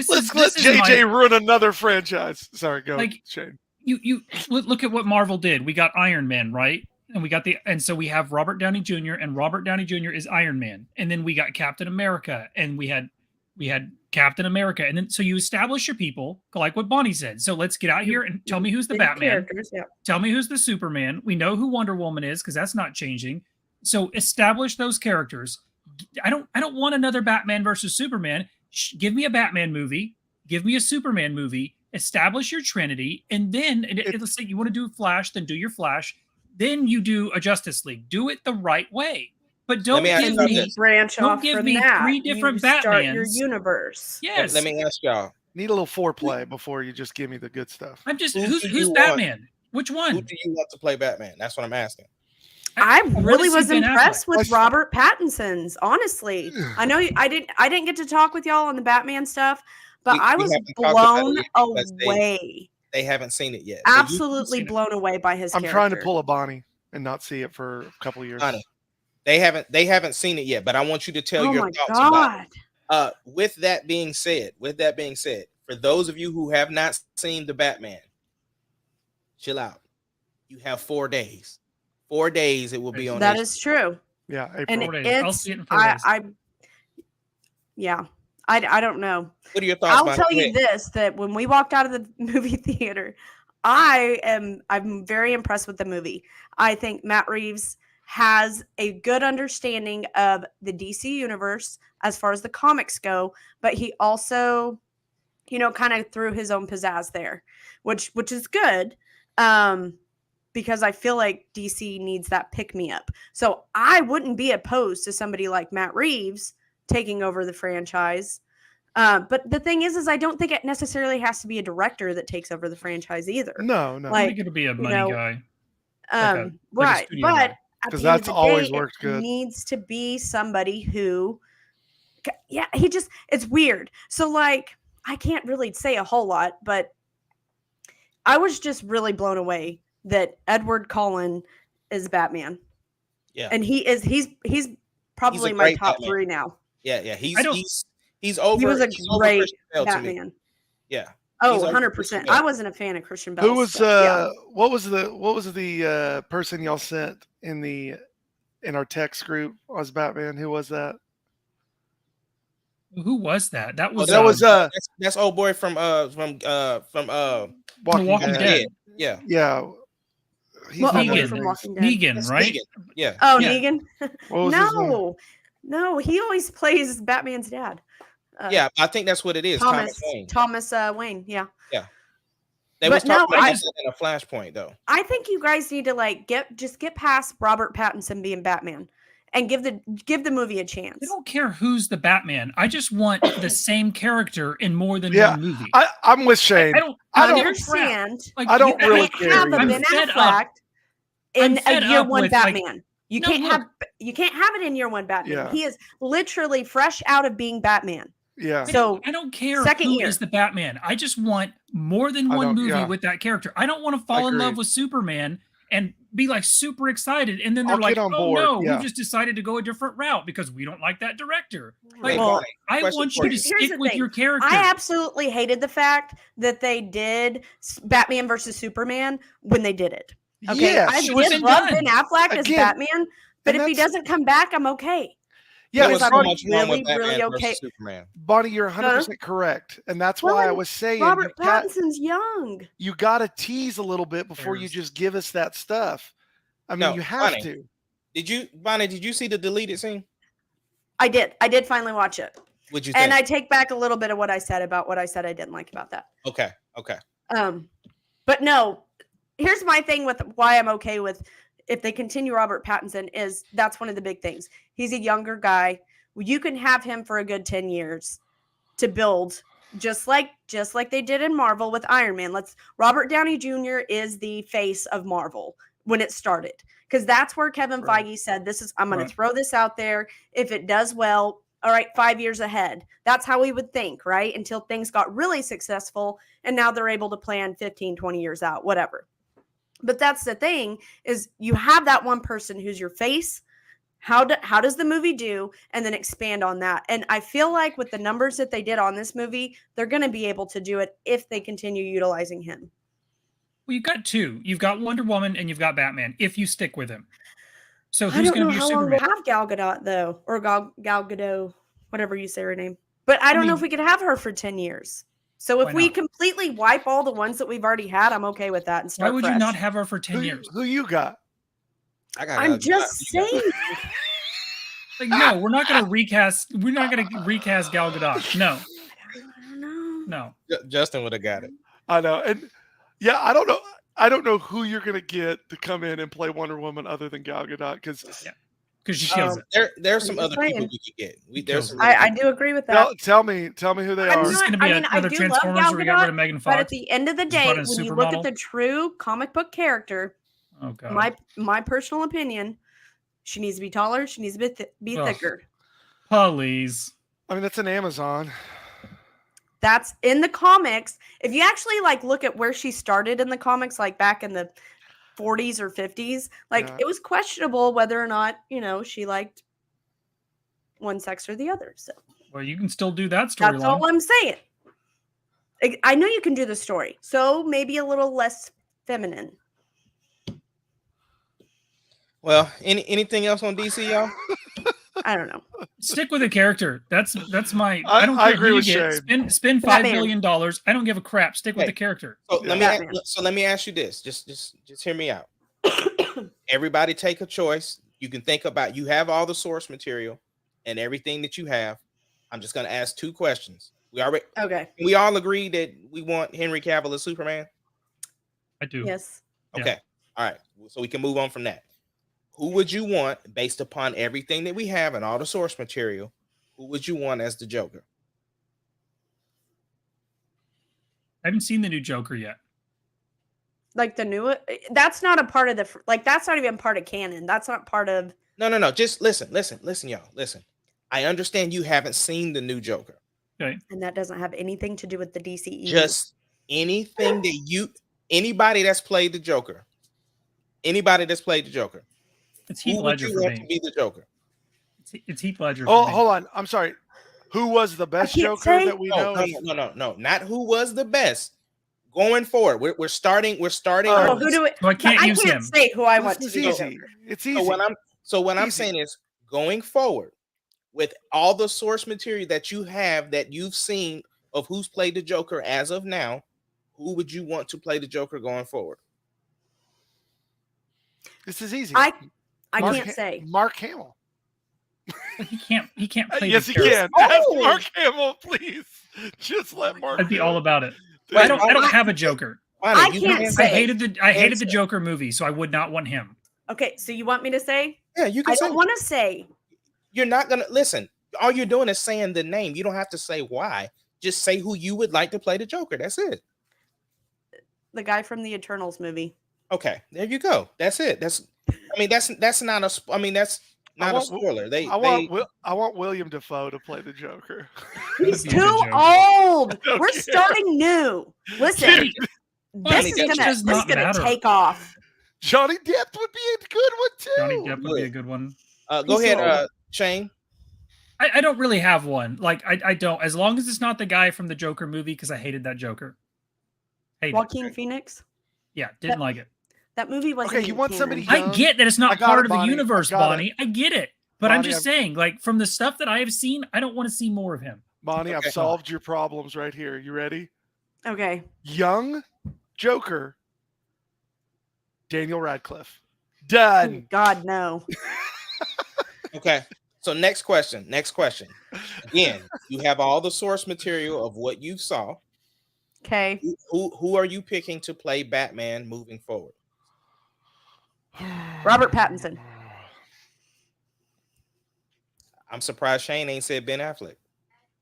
Speaker 3: Let's let JJ ruin another franchise. Sorry, go Shane.
Speaker 2: You look at what Marvel did. We got Iron Man, right? And so we have Robert Downey Jr. and Robert Downey Jr. is Iron Man. And then we got Captain America, and we had we had Captain America, and then so you establish your people, like what Bonnie said. So let's get out here and tell me who's the Batman.
Speaker 1: Yeah.
Speaker 2: Tell me who's the Superman. We know who Wonder Woman is because that's not changing. So establish those characters. I don't want another Batman versus Superman. Give me a Batman movie. Give me a Superman movie. Establish your Trinity, and then let's say you want to do Flash, then do your Flash. Then you do a Justice League. Do it the right way. But don't give me
Speaker 1: branch off
Speaker 2: give
Speaker 1: from
Speaker 2: me
Speaker 1: that.
Speaker 2: 3 different
Speaker 1: Batmans. Start
Speaker 2: Batmans.
Speaker 1: your universe.
Speaker 2: Yes.
Speaker 4: Let me ask y'all.
Speaker 3: Need a little foreplay before you just give me the good stuff.
Speaker 2: I'm just who's Batman? Which one?
Speaker 4: Who do you want to play Batman? That's what I'm asking.
Speaker 1: I really was impressed with Robert Pattinson's. Honestly, I know I didn't get to talk with y'all on the Batman stuff, but I was blown away.
Speaker 4: They haven't seen it yet.
Speaker 1: Absolutely blown away by his character.
Speaker 3: I'm trying to pull a Bonnie and not see it for a couple of years.
Speaker 4: Bonnie, they haven't seen it yet, but I want you to tell your thoughts about it. With that being said, for those of you who have not seen the Batman, chill out. You have 4 days. 4 days it will be on.
Speaker 1: That is true.
Speaker 3: Yeah, April.
Speaker 1: And
Speaker 2: 4 days.
Speaker 1: it's
Speaker 2: I'll see it in 4 days.
Speaker 1: I don't know.
Speaker 4: What are your thoughts?
Speaker 1: I'll tell you this: that when we walked out of the movie theater, I'm very impressed with the movie. I think Matt Reeves has a good understanding of the DC universe as far as the comics go, but he also, kind of threw his own pizzazz there, which is good. Because I feel like DC needs that pick-me-up. So I wouldn't be opposed to somebody like Matt Reeves taking over the franchise. But the thing is I don't think it necessarily has to be a director that takes over the franchise either.
Speaker 3: No.
Speaker 2: I think it'll be a money guy.
Speaker 1: Right. But
Speaker 3: because that's always worked good.
Speaker 1: It needs to be somebody who, it's weird. So like, I can't really say a whole lot, but I was just really blown away that Edward Cullen is Batman.
Speaker 4: Yeah.
Speaker 1: And he's probably my top
Speaker 4: Batman.
Speaker 1: 3 now.
Speaker 4: Yeah. He's over.
Speaker 1: He was a great
Speaker 4: Batman. Yeah.
Speaker 1: Oh, 100%. I wasn't a fan of Christian Bale.
Speaker 3: Who was what was the person y'all sent in our text group as Batman? Who was that?
Speaker 2: Who was that? That was
Speaker 4: that's old boy from
Speaker 2: Walking Dead.
Speaker 4: Yeah.
Speaker 3: Yeah.
Speaker 1: He's
Speaker 2: Negan, right?
Speaker 4: Negan. Yeah.
Speaker 1: Oh, yeah. Negan.
Speaker 3: No,
Speaker 1: he always plays Batman's dad.
Speaker 4: Yeah, I think that's what it is.
Speaker 1: Thomas Wayne. Yeah.
Speaker 4: Yeah. They was talking about that in a Flashpoint, though.
Speaker 1: I think you guys need to get past Robert Pattinson being Batman and give the movie a chance.
Speaker 2: I don't care who's the Batman. I just want the same character in more than one movie.
Speaker 3: I'm with Shane.
Speaker 1: I don't understand.
Speaker 3: I don't really care.
Speaker 1: Have a Ben Affleck in a year one Batman. You can't have it in year one Batman.
Speaker 3: Yeah.
Speaker 1: He is literally fresh out of being Batman.
Speaker 3: Yeah.
Speaker 2: So I don't care who is the Batman. I just want more than one movie with that character. I don't want to fall in love with Superman and be like super excited, and then they're like, "Oh no, we just decided to go a different route because we don't like that director." Like, I want you to stick with your character.
Speaker 1: I absolutely hated the fact that they did Batman versus Superman when they did it. Okay,
Speaker 3: yes,
Speaker 1: I did love Ben Affleck as Batman, but if he doesn't come back, I'm okay.
Speaker 3: Yeah,
Speaker 4: was
Speaker 1: I'm
Speaker 4: really
Speaker 1: okay.
Speaker 4: Superman.
Speaker 3: Bonnie, you're 100% correct, and that's why I was saying
Speaker 1: Robert Pattinson's young.
Speaker 3: You got to tease a little bit before you just give us that stuff. I mean, you have to.
Speaker 4: Bonnie, did you see the deleted scene?
Speaker 1: I did. I did finally watch it.
Speaker 4: What'd you think?
Speaker 1: And I take back a little bit of what I said about what I said I didn't like about that.
Speaker 4: Okay.
Speaker 1: But no, here's my thing with why I'm okay with if they continue Robert Pattinson is that's one of the big things. He's a younger guy. You can have him for a good 10 years to build just like they did in Marvel with Iron Man. Robert Downey Jr. is the face of Marvel when it started. Because that's where Kevin Feige said, I'm going to throw this out there. If it does well, all right, 5 years ahead. That's how we would think, right? Until things got really successful. And now they're able to plan 15, 20 years out, whatever. But that's the thing is you have that one person who's your face. How does the movie do? And then expand on that. And I feel like with the numbers that they did on this movie, they're going to be able to do it if they continue utilizing him.
Speaker 2: Well, you've got two. You've got Wonder Woman and you've got Batman, if you stick with him. So who's going to be Superman?
Speaker 1: I don't know how long we'll have Gal Gadot, though. Or Gal Gadot, whatever you say her name. But I don't know if we could have her for 10 years. So if
Speaker 2: Why
Speaker 1: we
Speaker 2: not?
Speaker 1: completely wipe all the ones that we've already had, I'm okay with that and
Speaker 2: Why
Speaker 1: start
Speaker 2: would
Speaker 1: fresh.
Speaker 2: you not have her for 10 years?
Speaker 3: Who you got?
Speaker 1: I'm just saying.
Speaker 2: Like, no, we're not going to recast. We're not going to recast Gal Gadot. No,
Speaker 1: I don't know.
Speaker 2: no.
Speaker 4: Justin would have got it.
Speaker 3: I know, and yeah, I don't know. I don't know who you're gonna get to come in and play Wonder Woman other than Gal Gadot, because
Speaker 2: Because she kills it.
Speaker 4: There's some
Speaker 1: I'm
Speaker 4: other
Speaker 1: just
Speaker 4: people
Speaker 1: saying.
Speaker 4: we could get.
Speaker 2: Kills it.
Speaker 1: I do agree with that.
Speaker 3: tell me who they
Speaker 1: I'm
Speaker 3: are.
Speaker 2: Is this going to be
Speaker 1: I
Speaker 2: another
Speaker 1: do love
Speaker 2: Transformers
Speaker 1: Gal
Speaker 2: where we got rid of
Speaker 1: Gadot,
Speaker 2: Megan
Speaker 1: But at
Speaker 2: Fox?
Speaker 1: the end of the
Speaker 2: Just
Speaker 1: day,
Speaker 2: brought in a
Speaker 1: when you look at
Speaker 2: supermodel?
Speaker 1: the true comic book character,
Speaker 2: Oh god.
Speaker 1: my personal opinion, she needs to be taller. She needs to be
Speaker 2: Ugh.
Speaker 1: thicker.
Speaker 2: Please.
Speaker 3: I mean, that's an Amazon.
Speaker 1: That's in the comics. If you actually like look at where she started in the comics, like back in the 40s or 50s, like it was questionable whether or not, she liked one sex or the other. So
Speaker 2: Well, you can still do that
Speaker 1: that's all
Speaker 2: storyline.
Speaker 1: I'm saying. I know you can do the story, so maybe a little less feminine.
Speaker 4: Well, anything else on DC, y'all?
Speaker 1: I don't know.
Speaker 2: Stick with the character. That's my. I don't
Speaker 3: I
Speaker 2: care
Speaker 3: agree
Speaker 2: who you
Speaker 3: with
Speaker 2: get.
Speaker 3: Shane.
Speaker 2: Spend $5
Speaker 1: Batman.
Speaker 2: billion. I don't give a crap. Stick with
Speaker 4: Okay.
Speaker 2: the character.
Speaker 4: So
Speaker 1: Batman.
Speaker 4: let me ask you this. Just hear me out. Everybody take a choice. You can think about. You have all the source material and everything that you have. I'm just going to ask 2 questions.
Speaker 1: Okay.
Speaker 4: We all agree that we want Henry Cavill as Superman.
Speaker 2: I do.
Speaker 1: Yes.
Speaker 4: Okay. All right. So we can move on from that. Who would you want based upon everything that we have and all the source material? Who would you want as the Joker?
Speaker 2: I haven't seen the new Joker yet.
Speaker 1: Like the new, that's not a part of that's not even part of canon. That's not part of.
Speaker 4: No. Just listen, y'all. Listen. I understand you haven't seen the new Joker.
Speaker 2: Okay.
Speaker 1: And that doesn't have anything to do with the DCE.
Speaker 4: Just anything that anybody that's played the Joker.
Speaker 2: It's Heath
Speaker 4: Who would
Speaker 2: Ledger
Speaker 4: you
Speaker 2: for
Speaker 4: want to
Speaker 2: me.
Speaker 4: be the Joker?
Speaker 2: It's Heath Ledger.
Speaker 3: Oh,
Speaker 2: For me.
Speaker 3: hold on. I'm sorry. Who was the best
Speaker 1: can't
Speaker 3: Joker
Speaker 1: say.
Speaker 3: that we know?
Speaker 4: No. Not who was the best. Going forward, we're starting.
Speaker 1: Oh, who do we?
Speaker 2: So I can't use
Speaker 1: can't
Speaker 2: him.
Speaker 1: say who I want
Speaker 3: This
Speaker 1: to
Speaker 3: is
Speaker 1: be.
Speaker 3: easy. It's easy.
Speaker 4: So what I'm
Speaker 3: Easy.
Speaker 4: saying is, going forward, with all the source material that you have, that you've seen of who's played the Joker as of now, who would you want to play the Joker going forward?
Speaker 3: This is easy.
Speaker 1: I can't say.
Speaker 3: Mark Hamill.
Speaker 2: He can't play.
Speaker 3: Yes,
Speaker 2: the
Speaker 3: he
Speaker 2: character.
Speaker 3: can. Ask
Speaker 1: old.
Speaker 3: Mark Hamill, please. Just let Mark.
Speaker 2: I'd be
Speaker 3: do
Speaker 2: all
Speaker 3: it.
Speaker 2: about it.
Speaker 3: Dude,
Speaker 2: I don't have a Joker.
Speaker 4: Bonnie,
Speaker 1: I
Speaker 4: you
Speaker 1: can't
Speaker 4: can
Speaker 1: say.
Speaker 2: I hated the Joker movie, so I would not want him.
Speaker 1: Okay, so you want me to say?
Speaker 4: Yeah, you can
Speaker 1: I
Speaker 4: say.
Speaker 1: don't want to say.
Speaker 4: You're not gonna listen. All you're doing is saying the name. You don't have to say why. Just say who you would like to play the Joker. That's it.
Speaker 1: The guy from the Eternals movie.
Speaker 4: Okay, there you go. That's it. That's not a. That's not a spoiler.
Speaker 3: I want William Dafoe to play the Joker.
Speaker 1: He's
Speaker 2: That'd be a
Speaker 1: too
Speaker 2: good Joker.
Speaker 1: old.
Speaker 3: don't
Speaker 1: We're
Speaker 3: care.
Speaker 1: starting new. Listen,
Speaker 2: Hey,
Speaker 1: this
Speaker 4: Johnny
Speaker 1: is
Speaker 4: Depp
Speaker 1: gonna
Speaker 2: does not matter.
Speaker 1: take off.
Speaker 3: Johnny Depp would be a good one too.
Speaker 2: Johnny Depp would be a good one.
Speaker 4: Go
Speaker 1: He's
Speaker 4: ahead,
Speaker 1: so
Speaker 4: Shane.
Speaker 2: I don't really have one. Like I don't. As long as it's not the guy from the Joker movie, because I hated that Joker. Hated it.
Speaker 1: Joaquin Phoenix.
Speaker 2: Yeah, didn't like it.
Speaker 1: That movie wasn't.
Speaker 3: Okay, you
Speaker 1: even
Speaker 3: want
Speaker 1: canon.
Speaker 3: somebody
Speaker 2: I
Speaker 3: young?
Speaker 2: get that it's
Speaker 3: I
Speaker 2: not
Speaker 3: got
Speaker 2: part
Speaker 3: it,
Speaker 2: of the
Speaker 3: Bonnie.
Speaker 2: universe,
Speaker 3: I got it.
Speaker 2: Bonnie. I get it. But I'm
Speaker 3: Bonnie,
Speaker 2: just saying, like, from the stuff that I have seen, I don't want to see more of him.
Speaker 3: Bonnie, I've
Speaker 4: Okay.
Speaker 3: solved your problems right here. You ready?
Speaker 1: Okay.
Speaker 3: Young Joker, Daniel Radcliffe.
Speaker 1: Oh,
Speaker 3: Done.
Speaker 1: God, no.
Speaker 4: Okay. So next question. Again, you have all the source material of what you saw.
Speaker 1: Okay.
Speaker 4: Who are you picking to play Batman moving forward?
Speaker 1: Robert Pattinson.
Speaker 4: I'm surprised Shane ain't said Ben Affleck.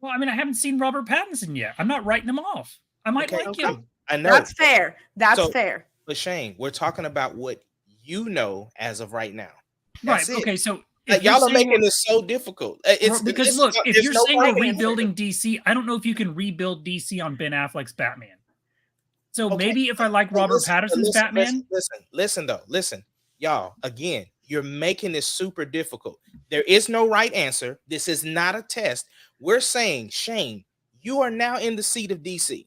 Speaker 2: Well, I mean, I haven't seen Robert Pattinson yet. I'm not writing him off. I might
Speaker 4: Okay,
Speaker 2: like him.
Speaker 4: I know,
Speaker 1: That's fair. That's
Speaker 4: So-
Speaker 1: fair.
Speaker 4: but Shane, we're talking about what you know as of right now.
Speaker 2: Right.
Speaker 4: That's it.
Speaker 2: Okay. So
Speaker 4: Like,
Speaker 2: if you're
Speaker 4: y'all are
Speaker 2: saying
Speaker 4: making this so difficult. It's
Speaker 2: because
Speaker 4: it's
Speaker 2: look,
Speaker 4: not-
Speaker 2: if
Speaker 4: there's
Speaker 2: you're
Speaker 4: no
Speaker 2: saying we're
Speaker 4: right answer.
Speaker 2: rebuilding DC, I don't know if you can rebuild DC on Ben Affleck's Batman. So
Speaker 4: Okay,
Speaker 2: maybe if I like
Speaker 4: but
Speaker 2: Robert
Speaker 4: listen,
Speaker 2: Pattinson's Batman,
Speaker 4: Listen, y'all. Again, you're making this super difficult. There is no right answer. This is not a test. We're saying, Shane, you are now in the seat of DC.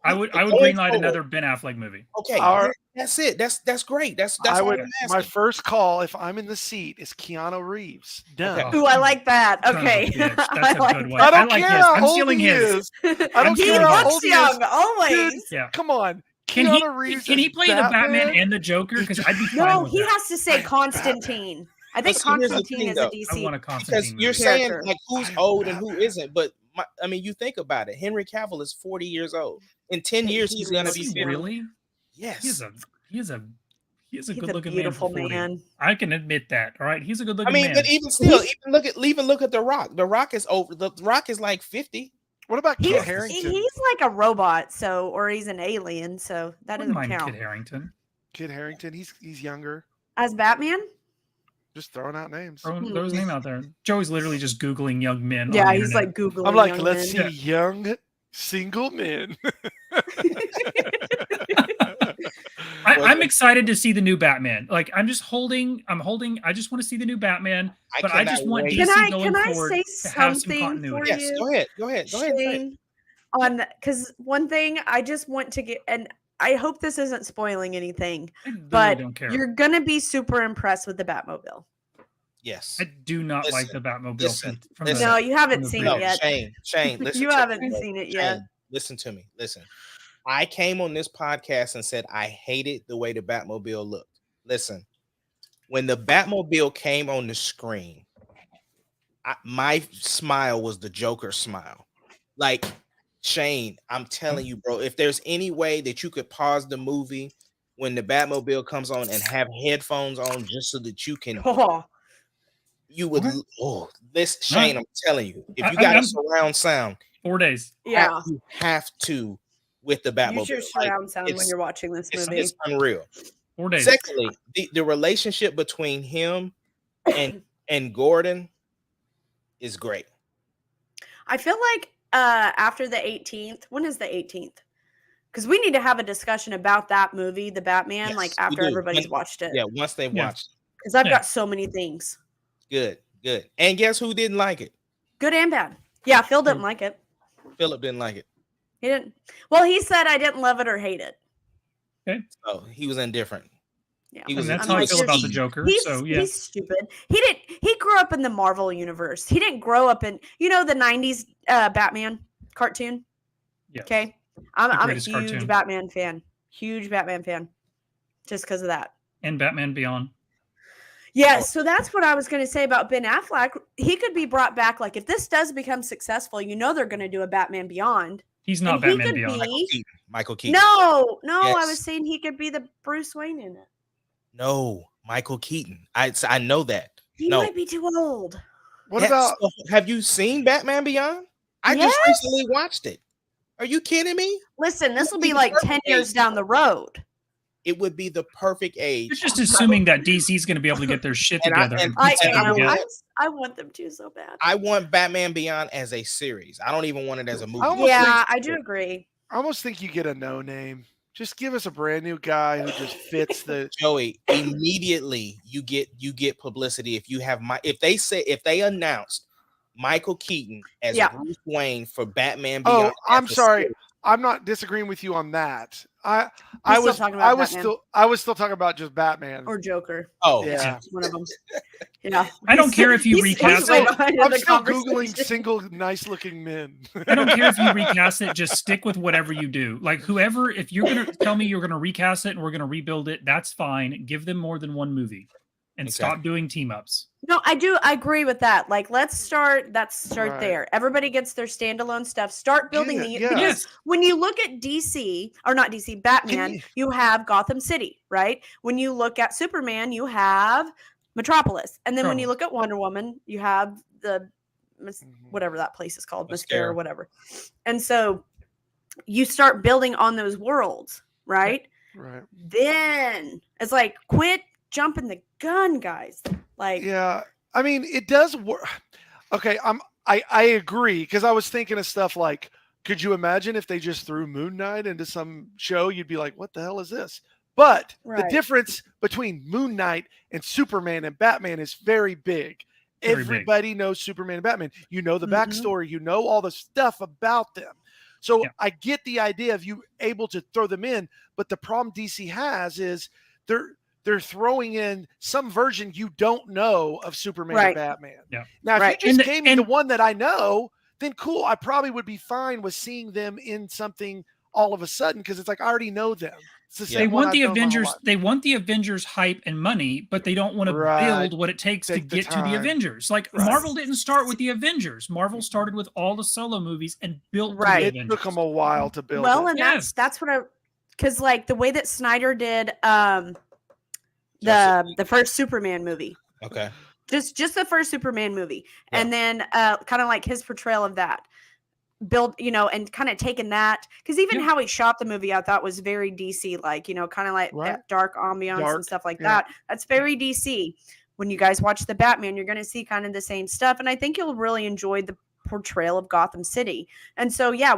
Speaker 2: I would
Speaker 4: Going
Speaker 2: greenlight
Speaker 4: forward.
Speaker 2: another Ben Affleck movie.
Speaker 4: Okay,
Speaker 3: Our-
Speaker 4: that's it. That's great. That's
Speaker 3: I
Speaker 4: all
Speaker 3: would.
Speaker 4: I'm
Speaker 3: My
Speaker 4: asking.
Speaker 3: first call, if I'm in the seat, is Keanu Reeves. Done.
Speaker 4: Okay.
Speaker 1: Ooh, I like that.
Speaker 2: Son of a
Speaker 1: Okay.
Speaker 2: bitch. That's
Speaker 1: I
Speaker 2: a
Speaker 1: like
Speaker 2: good one.
Speaker 3: I don't
Speaker 2: like
Speaker 3: care
Speaker 2: his.
Speaker 3: how
Speaker 2: I'm
Speaker 3: old
Speaker 2: stealing
Speaker 3: he
Speaker 2: his.
Speaker 3: is. I don't
Speaker 2: He
Speaker 3: care how
Speaker 1: looks
Speaker 3: old he
Speaker 1: young,
Speaker 3: is.
Speaker 1: always.
Speaker 3: Dude,
Speaker 2: Yeah.
Speaker 3: come on.
Speaker 2: Can
Speaker 3: Keanu Reeves
Speaker 2: he
Speaker 3: as
Speaker 2: play the Batman and the Joker? Because I'd be fine
Speaker 1: No,
Speaker 2: with
Speaker 1: he
Speaker 2: that.
Speaker 1: has to say Constantine. I think
Speaker 4: But see, here's the
Speaker 1: Constantine
Speaker 4: thing,
Speaker 1: is a
Speaker 4: though.
Speaker 1: DC.
Speaker 2: I want a
Speaker 4: Because
Speaker 2: Constantine
Speaker 4: you're
Speaker 2: movie.
Speaker 4: saying
Speaker 1: Character.
Speaker 4: like who's old and who isn't, but I mean, you think about it. Henry Cavill is 40 years old. In 10
Speaker 1: But
Speaker 4: years,
Speaker 1: he
Speaker 4: he's gonna
Speaker 1: looks
Speaker 4: be
Speaker 1: young.
Speaker 4: 50.
Speaker 2: Really?
Speaker 4: Yes.
Speaker 2: He's a
Speaker 1: He's
Speaker 2: good
Speaker 1: a
Speaker 2: looking
Speaker 1: beautiful
Speaker 2: man for 40.
Speaker 1: man.
Speaker 2: I can admit that. All right, he's a good looking
Speaker 4: I mean,
Speaker 2: man.
Speaker 4: but even still, even look at The Rock. The Rock is over. The Rock is like 50.
Speaker 3: What about Kit
Speaker 1: He's
Speaker 3: Harington?
Speaker 1: like a robot, or he's an alien, so that
Speaker 2: Wouldn't
Speaker 1: doesn't
Speaker 2: mind
Speaker 1: count.
Speaker 2: Kit Harington.
Speaker 3: Kit Harington. He's younger.
Speaker 1: As Batman?
Speaker 3: Just throwing out names.
Speaker 2: Throw his name out there. Joey's literally just googling young men.
Speaker 1: Yeah,
Speaker 2: on the
Speaker 1: he's
Speaker 2: internet.
Speaker 1: like Googling.
Speaker 3: I'm like,
Speaker 1: young
Speaker 3: let's
Speaker 1: men.
Speaker 3: see young single men.
Speaker 2: I'm excited to see the new Batman. Like I'm holding. I just want to see the new Batman, but I just want
Speaker 4: wait.
Speaker 2: DC going
Speaker 1: Can I
Speaker 2: forward
Speaker 1: say
Speaker 2: to have some
Speaker 1: something
Speaker 2: continuity.
Speaker 1: for
Speaker 4: Yes,
Speaker 1: you?
Speaker 4: go ahead.
Speaker 1: Shane, because one thing I just want to get, and I hope this isn't spoiling anything,
Speaker 2: I really
Speaker 1: but
Speaker 2: don't care.
Speaker 1: you're gonna be super impressed with the Batmobile.
Speaker 4: Yes.
Speaker 2: I do not
Speaker 4: Listen,
Speaker 2: like the Batmobile.
Speaker 4: listen,
Speaker 2: from
Speaker 4: listen.
Speaker 1: No, you haven't
Speaker 2: from the
Speaker 1: seen
Speaker 2: previous.
Speaker 1: it yet.
Speaker 4: Shane, listen.
Speaker 1: You
Speaker 4: to
Speaker 1: haven't
Speaker 4: me, bro.
Speaker 1: seen it yet.
Speaker 4: Shane, listen to me. Listen. I came on this podcast and said I hated the way the Batmobile looked. Listen, when the Batmobile came on the screen, my smile was the Joker smile. Like, Shane, I'm telling you, bro, if there's any way that you could pause the movie when the Batmobile comes on and have headphones on just so that you can,
Speaker 1: Oh,
Speaker 4: you would,
Speaker 2: What?
Speaker 4: oh, this, Shane, I'm telling you, if you
Speaker 2: I-
Speaker 4: got a
Speaker 2: I'm-
Speaker 4: surround sound,
Speaker 2: 4 days.
Speaker 1: yeah.
Speaker 4: you have to with the Batmobile.
Speaker 1: Use your
Speaker 4: Like,
Speaker 1: surround sound when
Speaker 4: it's-
Speaker 1: you're watching this movie.
Speaker 4: it's unreal.
Speaker 2: 4 days.
Speaker 4: Secondly, the relationship between him and Gordon is great.
Speaker 1: I feel like after the 18th, when is the 18th? Because we need to have a discussion about that movie, The Batman,
Speaker 4: Yes,
Speaker 1: like
Speaker 4: we
Speaker 1: after
Speaker 4: do.
Speaker 1: everybody's watched it.
Speaker 4: Yeah, once they've
Speaker 2: Yeah.
Speaker 4: watched.
Speaker 1: Because I've
Speaker 2: Yeah.
Speaker 1: got so many things,
Speaker 4: Good. And guess who didn't like it?
Speaker 1: good and bad. Yeah, Phil didn't like it.
Speaker 4: Philip didn't like it.
Speaker 1: He didn't. Well, he said I didn't love it or hate it.
Speaker 4: Oh, he was indifferent.
Speaker 1: Yeah,
Speaker 4: He
Speaker 2: And
Speaker 4: was
Speaker 2: that's
Speaker 1: I'm
Speaker 2: how I
Speaker 1: like,
Speaker 2: feel
Speaker 1: you're-
Speaker 2: about the Joker.
Speaker 1: He's,
Speaker 2: So yeah,
Speaker 1: he's stupid. He grew up in the Marvel universe. He didn't grow up in, the 90s Batman cartoon.
Speaker 2: Yes.
Speaker 1: Okay. I'm a
Speaker 2: greatest
Speaker 1: huge
Speaker 2: cartoon.
Speaker 1: Batman fan. Huge Batman fan. Just because of that.
Speaker 2: and Batman Beyond.
Speaker 1: Yeah,
Speaker 4: Oh.
Speaker 1: so that's what I was going to say about Ben Affleck. He could be brought back. Like, if this does become successful, they're going to do a Batman Beyond.
Speaker 2: He's not
Speaker 1: And he
Speaker 2: Batman
Speaker 1: could
Speaker 2: Beyond.
Speaker 1: be-
Speaker 4: Michael Keaton.
Speaker 1: No, I
Speaker 4: Yes.
Speaker 1: was saying he could be the Bruce Wayne in it.
Speaker 4: No, Michael Keaton. I know that.
Speaker 1: He
Speaker 4: No.
Speaker 1: might be too old.
Speaker 3: What
Speaker 4: That's-
Speaker 3: about
Speaker 4: have you seen Batman Beyond? I just
Speaker 1: Yes.
Speaker 4: recently watched it. Are you kidding me?
Speaker 1: Listen, this
Speaker 4: He
Speaker 1: will
Speaker 4: would
Speaker 1: be
Speaker 4: be
Speaker 1: like
Speaker 4: perfect
Speaker 1: 10 years
Speaker 4: age.
Speaker 1: down the road.
Speaker 4: It would be the perfect age.
Speaker 2: You're just assuming that DC's going to be able to get their shit
Speaker 4: And I-
Speaker 2: together.
Speaker 4: and
Speaker 2: put
Speaker 1: I
Speaker 2: something
Speaker 1: am.
Speaker 2: together.
Speaker 1: I want them to so bad.
Speaker 4: I want Batman Beyond as a series. I don't even want it as a movie.
Speaker 3: I almost
Speaker 1: Yeah, I do agree.
Speaker 3: I almost think you get a no name. Just give us a brand new guy who just fits the
Speaker 4: Joey, immediately you get publicity if you have if they announced Michael Keaton as
Speaker 1: Yeah.
Speaker 4: Bruce Wayne for Batman Beyond.
Speaker 3: Oh, I'm
Speaker 4: as a
Speaker 3: sorry.
Speaker 4: series.
Speaker 3: I'm not disagreeing with you on that. I
Speaker 1: still
Speaker 3: was
Speaker 1: talking about Batman.
Speaker 3: I was still talking about just Batman.
Speaker 1: Or Joker.
Speaker 4: Oh,
Speaker 3: yeah.
Speaker 1: One of them. Yeah.
Speaker 2: I don't care if you
Speaker 1: He's
Speaker 2: recast
Speaker 1: way
Speaker 2: it.
Speaker 1: behind in
Speaker 3: I'm
Speaker 1: the
Speaker 3: still googling
Speaker 1: conversation.
Speaker 3: single nice looking men.
Speaker 2: I don't care if you recast it. Just stick with whatever you do. Like whoever, if you're going to tell me you're going to recast it and we're going to rebuild it, that's fine. Give them more than one movie and
Speaker 4: Okay.
Speaker 2: stop doing team ups.
Speaker 1: No, I agree with that. Like, let's start
Speaker 3: Right.
Speaker 1: there. Everybody gets their standalone stuff. Start building
Speaker 3: Yeah,
Speaker 1: the
Speaker 3: yeah.
Speaker 1: because
Speaker 2: Yes.
Speaker 1: when you look at DC, or not DC, Batman,
Speaker 3: you-
Speaker 1: you have Gotham City, right? When you look at Superman, you have Metropolis. And then when you look at Wonder Woman, you have the whatever that place is called, Mascara or whatever. And so you start building on those worlds, right?
Speaker 3: Right.
Speaker 1: Then it's like, quit jumping the gun, guys. Like,
Speaker 3: Yeah. I mean, it does work. Okay, I agree, because I was thinking of stuff like, could you imagine if they just threw Moon Knight into some show? You'd be like, what the hell is this? But the
Speaker 1: Right.
Speaker 3: difference between Moon Knight and Superman and Batman is very big.
Speaker 2: Very big.
Speaker 3: Everybody knows Superman and Batman. You know the
Speaker 1: Mhm.
Speaker 3: backstory. You know all the stuff about them. So
Speaker 2: Yeah.
Speaker 3: I get the idea of you able to throw them in, but the problem DC has is they're throwing in some version you don't know of Superman or
Speaker 1: Right.
Speaker 3: Batman.
Speaker 2: Yeah.
Speaker 3: Now, if
Speaker 1: Right.
Speaker 3: you just
Speaker 2: And-
Speaker 3: gave me the
Speaker 2: and-
Speaker 3: one that I know, then cool. I probably would be fine with seeing them in something all of a sudden because it's like I already know them. It's the
Speaker 2: They
Speaker 3: same one
Speaker 2: want the
Speaker 3: I've known my whole
Speaker 2: Avengers.
Speaker 3: life.
Speaker 2: They want the Avengers hype and money, but they don't want to
Speaker 3: Right.
Speaker 2: build what it takes to
Speaker 3: Take the
Speaker 2: get to the
Speaker 3: time.
Speaker 2: Avengers. Like
Speaker 3: Right.
Speaker 2: Marvel didn't start with the Avengers. Marvel started with all the solo movies and built to
Speaker 1: Right.
Speaker 2: the
Speaker 3: It
Speaker 2: Avengers.
Speaker 3: took them a while to build
Speaker 1: Well,
Speaker 3: it.
Speaker 1: and
Speaker 2: Yeah.
Speaker 1: that's what because like the way that Snyder did
Speaker 4: Justice
Speaker 1: the first Superman movie.
Speaker 4: Okay.
Speaker 1: Just the first Superman movie.
Speaker 4: Yeah.
Speaker 1: And then kind of like his portrayal of that. Build, and kind of taking that, because even
Speaker 2: Yeah.
Speaker 1: how he shot the movie I thought was very DC like, kind of like
Speaker 3: Right.
Speaker 1: that dark ambiance
Speaker 3: Dark,
Speaker 1: and stuff like
Speaker 3: yeah.
Speaker 1: that. That's very DC. When you guys watch the Batman, you're going to see kind of the same stuff, and I think you'll really enjoy the portrayal of Gotham City. And so yeah,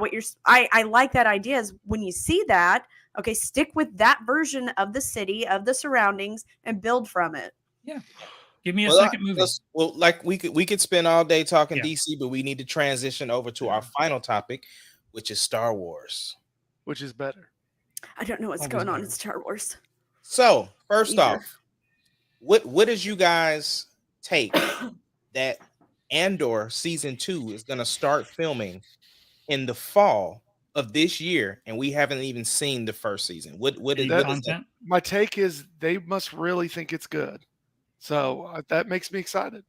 Speaker 1: I like that idea is when you see that, okay, stick with that version of the city, of the surroundings, and build from it.
Speaker 2: Give me a
Speaker 4: Well,
Speaker 2: second movie.
Speaker 4: like we could spend all day talking
Speaker 2: Yeah.
Speaker 4: DC, but we need to transition over to our final topic, which is Star Wars.
Speaker 3: Which is better.
Speaker 1: I don't know what's
Speaker 2: Always
Speaker 1: going on
Speaker 2: better.
Speaker 1: in Star Wars.
Speaker 4: So first
Speaker 1: Either.
Speaker 4: off, what is you guys take that Andor season 2 is going to start filming in the fall of this year, and we haven't even seen the first season? What is
Speaker 2: Any
Speaker 3: that-
Speaker 2: content?
Speaker 3: My take is they must really think it's good. So that makes me excited.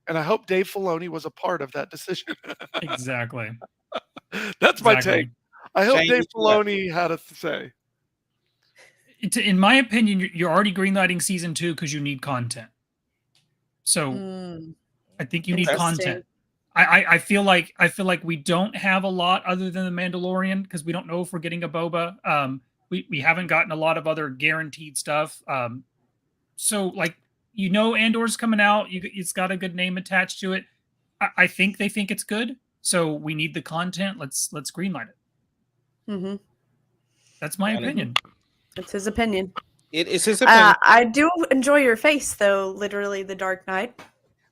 Speaker 3: And I hope Dave Filoni was a part of that decision.
Speaker 2: Exactly.
Speaker 3: That's my
Speaker 2: Exactly.
Speaker 3: take. I hope
Speaker 4: Shane,
Speaker 3: Dave
Speaker 4: what
Speaker 3: Filoni had a say.
Speaker 2: In my opinion, you're already greenlighting season 2 because you need content. So I think you need
Speaker 1: Interesting.
Speaker 2: content. I feel like we don't have a lot other than the Mandalorian because we don't know if we're getting a Boba. We haven't gotten a lot of other guaranteed stuff. So like Andor's coming out. It's got a good name attached to it. I think they think it's good. So we need the content. Let's greenlight it.
Speaker 1: Mm-hmm.
Speaker 2: That's my opinion.
Speaker 1: It's his opinion.
Speaker 4: It is his opinion.
Speaker 1: I do enjoy your face, though. Literally, the Dark Knight.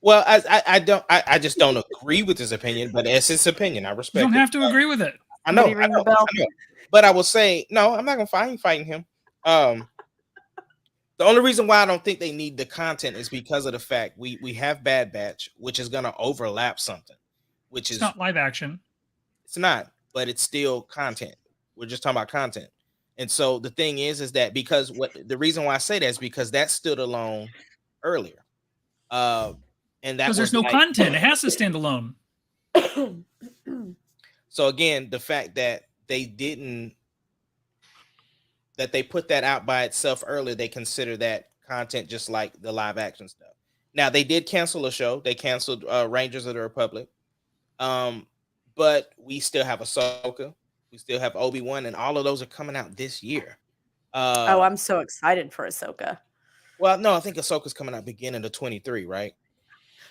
Speaker 4: Well, I just don't agree with his opinion, but it's his opinion. I
Speaker 2: You
Speaker 4: respect.
Speaker 2: don't
Speaker 4: it.
Speaker 2: have to agree with it.
Speaker 4: I know,
Speaker 1: Somebody ring the bell.
Speaker 4: I know. But I will say no. I'm not gonna fighting him. The only reason why I don't think they need the content is because of the fact we have Bad Batch, which is gonna overlap something, which
Speaker 2: It's
Speaker 4: is
Speaker 2: not live action.
Speaker 4: It's not, but it's still content. We're just talking about content. And so the thing is that because the reason why I say that is because that stood alone earlier. And that
Speaker 2: Because there's
Speaker 4: was
Speaker 2: no content. It has to stand alone.
Speaker 4: So again, the fact that they put that out by itself earlier, they consider that content just like the live action stuff. Now they did cancel a show. They canceled Rangers of the Republic. But we still have Ahsoka. We still have Obi-Wan, and all of those are coming out this year.
Speaker 1: I'm so excited for Ahsoka.
Speaker 4: Well, no, I think Ahsoka's coming out beginning of 23, right?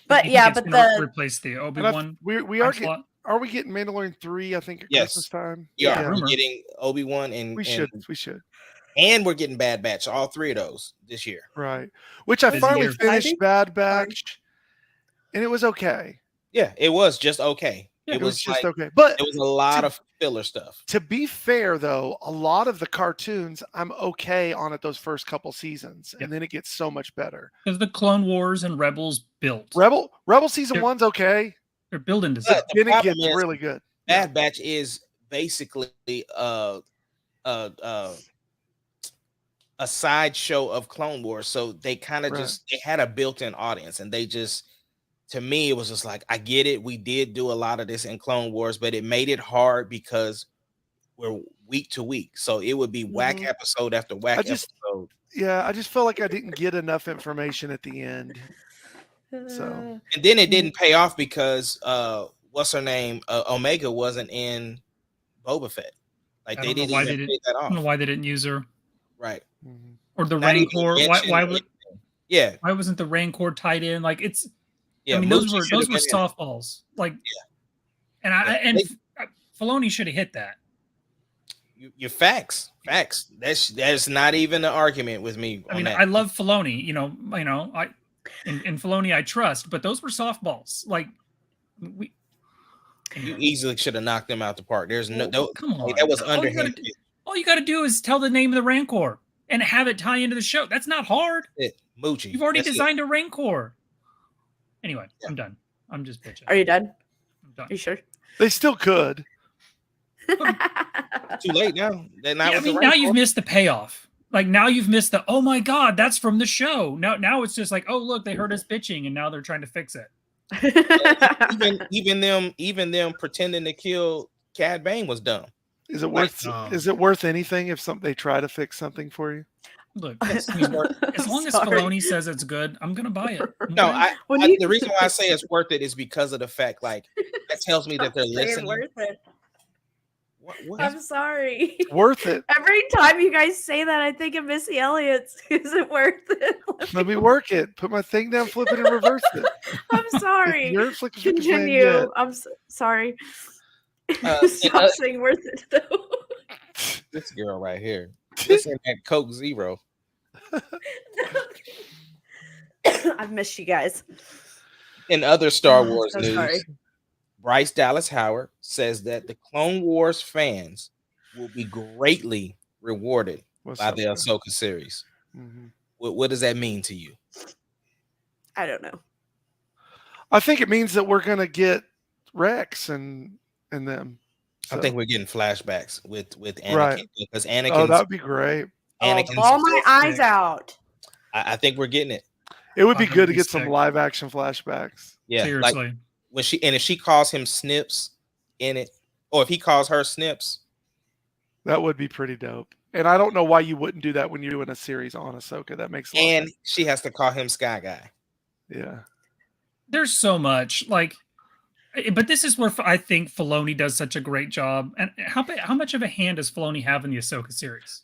Speaker 1: But
Speaker 2: You
Speaker 1: yeah,
Speaker 2: think it's
Speaker 1: but
Speaker 2: gonna
Speaker 1: the
Speaker 2: replace the
Speaker 3: And
Speaker 2: Obi-Wan.
Speaker 3: we are getting, are we getting Mandalorian 3? I think at
Speaker 4: Yes.
Speaker 3: Christmas time.
Speaker 4: Yeah,
Speaker 2: rumor.
Speaker 4: we're getting Obi-Wan and
Speaker 3: We should.
Speaker 4: and we're getting Bad Batch, all three of those this year.
Speaker 3: Right. Which I
Speaker 2: Busy
Speaker 3: finally
Speaker 2: year.
Speaker 3: finished
Speaker 1: Exciting.
Speaker 3: Bad Batch, and it was okay.
Speaker 4: Yeah, it was just okay.
Speaker 2: Yeah,
Speaker 3: It was just
Speaker 4: like,
Speaker 3: okay. But
Speaker 4: it was a lot of filler stuff.
Speaker 3: to be fair, though, a lot of the cartoons I'm okay on at those first couple seasons,
Speaker 2: Yep.
Speaker 3: and then it gets so much better.
Speaker 2: Because the Clone Wars and Rebels built.
Speaker 3: Rebel season
Speaker 2: Yep.
Speaker 3: 1's okay.
Speaker 2: They're building to
Speaker 4: But
Speaker 2: something.
Speaker 4: the
Speaker 3: Then it
Speaker 4: problem
Speaker 3: gets
Speaker 4: is
Speaker 3: really good.
Speaker 4: Bad Batch is basically a sideshow of Clone Wars. So they kind of
Speaker 3: Right.
Speaker 4: they had a built-in audience, and they just, to me, it was just like, I get it. We did do a lot of this in Clone Wars, but it made it hard because we're week to week. So it would be whack
Speaker 1: Mhm.
Speaker 4: episode after whack episode.
Speaker 3: Yeah, I just felt like I didn't get enough information at the end. So
Speaker 4: And then it didn't pay off because what's her name? Omega wasn't in Boba Fett. Like
Speaker 2: I
Speaker 4: they
Speaker 2: don't know
Speaker 4: didn't
Speaker 2: why
Speaker 4: even
Speaker 2: they
Speaker 4: pay that
Speaker 2: I don't know
Speaker 4: off.
Speaker 2: why they didn't use her.
Speaker 4: Right.
Speaker 3: mhm.
Speaker 2: Or the
Speaker 4: Not even
Speaker 2: Rancor.
Speaker 4: mentioned anything.
Speaker 2: Why wasn't the Rancor tied in? Like it's
Speaker 4: Yeah,
Speaker 2: I mean,
Speaker 4: Moochie
Speaker 2: those were
Speaker 4: should have been in.
Speaker 2: softballs. Like, and Filoni should have hit that.
Speaker 4: Your facts. That's not even an argument with me.
Speaker 2: I
Speaker 4: on
Speaker 2: mean,
Speaker 4: that.
Speaker 2: I love Filoni. In Filoni I trust, but those were softballs. Like,
Speaker 4: You easily should have knocked them out the park. There's no,
Speaker 2: come on.
Speaker 4: that was underhanded.
Speaker 2: All you got to do is tell the name of the Rancor and have it tie into the show. That's not hard.
Speaker 4: Moochie.
Speaker 2: You've already designed a Rancor. Anyway, I'm done. I'm just bitching.
Speaker 1: Are you done?
Speaker 2: I'm done.
Speaker 1: Are you sure?
Speaker 3: They still could.
Speaker 4: Too late now.
Speaker 2: Now you've missed the payoff. Like now you've missed the, oh my God, that's from the show. Now it's just like, oh look, they heard us bitching and now they're trying to fix it.
Speaker 4: even them pretending to kill Cad Bane was dumb.
Speaker 3: Is it worth anything if they try to fix something for you?
Speaker 2: Look, as long as Filoni says it's good, I'm gonna buy it.
Speaker 4: No, the reason why I say it's worth it is because of the fact, like, that tells me that they're listening.
Speaker 1: Worth it.
Speaker 4: What?
Speaker 1: I'm sorry.
Speaker 3: Worth it.
Speaker 1: Every time you guys say that, I think of Missy Elliott's. Is it worth it?
Speaker 3: Let me work it. Put my thing down, flip it, and reverse it.
Speaker 1: I'm sorry.
Speaker 3: Continue.
Speaker 1: I'm sorry. Stop saying worth it, though.
Speaker 4: This girl right here. This ain't that Coke Zero.
Speaker 1: I've missed you guys.
Speaker 4: In other Star Wars
Speaker 1: so
Speaker 4: news,
Speaker 1: sorry.
Speaker 4: Bryce Dallas Howard says that the Clone Wars fans will be greatly rewarded by the Ahsoka series.
Speaker 3: Mm-hmm.
Speaker 4: What does that mean to you?
Speaker 1: I don't know.
Speaker 3: I think it means that we're going to get Rex and them. So.
Speaker 4: I think we're getting flashbacks with Anakin,
Speaker 3: right.
Speaker 4: Because Anakin.
Speaker 3: Oh, that'd be great.
Speaker 1: Ball my eyes out.
Speaker 4: I think we're getting it.
Speaker 3: It would be good to get some live action flashbacks.
Speaker 4: Yeah,
Speaker 2: seriously.
Speaker 4: Like if she calls him Snips in it, or if he calls her Snips,
Speaker 3: that would be pretty dope. And I don't know why you wouldn't do that when you're doing a series on Ahsoka. That makes sense.
Speaker 4: And she has to call him Sky Guy.
Speaker 3: Yeah.
Speaker 2: There's so much but this is where I think Filoni does such a great job. And how much of a hand does Filoni have in the Ahsoka series?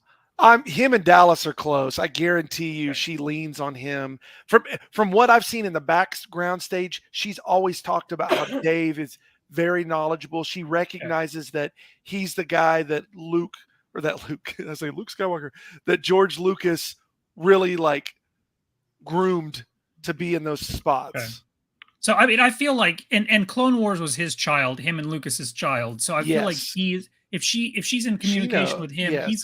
Speaker 3: Him and Dallas are close. I guarantee you she leans on him. From what I've seen in the background stage, she's always talked about how Dave is very knowledgeable. She recognizes that he's the guy that Luke Skywalker, that George Lucas really groomed to be in those spots. Okay.
Speaker 2: So, I mean, I feel like, and Clone Wars was his child, him and Lucas's child. So I feel like if she's in communication with him, he's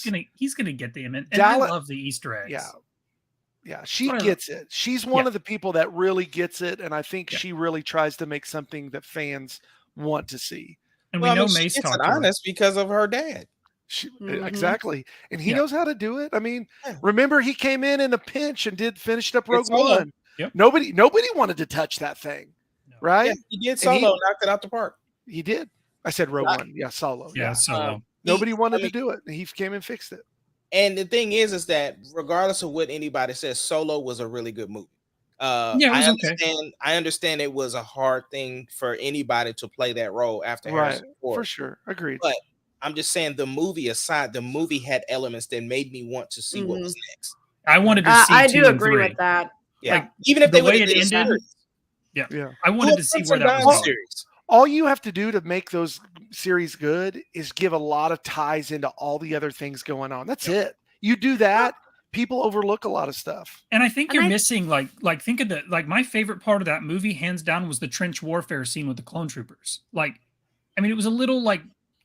Speaker 2: gonna get them. And I love the Easter eggs.
Speaker 3: Yeah, she gets it. She's one of the people that really gets it, and I think she really tries to make something that fans want to see.
Speaker 2: And we know Mace
Speaker 4: she's honest because of her dad.
Speaker 3: Exactly, and he knows how to do it. I mean, remember he came in a pinch and finished up Rogue One.
Speaker 2: Yep.
Speaker 3: Nobody wanted to touch that thing, right?
Speaker 4: Yeah, he did. Solo knocked it out the park.
Speaker 3: He did. I said Rogue One. Yeah, Solo.
Speaker 2: Yeah, Solo.
Speaker 3: Nobody wanted to do it. He came and fixed it.
Speaker 4: And the thing is that regardless of what anybody says, Solo was a really good movie.
Speaker 2: It was okay.
Speaker 4: I understand it was a hard thing for anybody to play that role after Harrison Ford.
Speaker 3: For sure. Agreed.
Speaker 4: But I'm just saying, the movie aside, the movie had elements that made me want to see what was next.
Speaker 2: I wanted to see.
Speaker 1: I do agree with that.
Speaker 4: Yeah, even if they would have
Speaker 2: ended. Yeah. I wanted to see where that was going.
Speaker 3: All you have to do to make those series good is give a lot of ties into all the other things going on. That's it. You do that, people overlook a lot of stuff.
Speaker 2: And I think you're missing think of my favorite part of that movie, hands down, was the trench warfare scene with the clone troopers. It was a little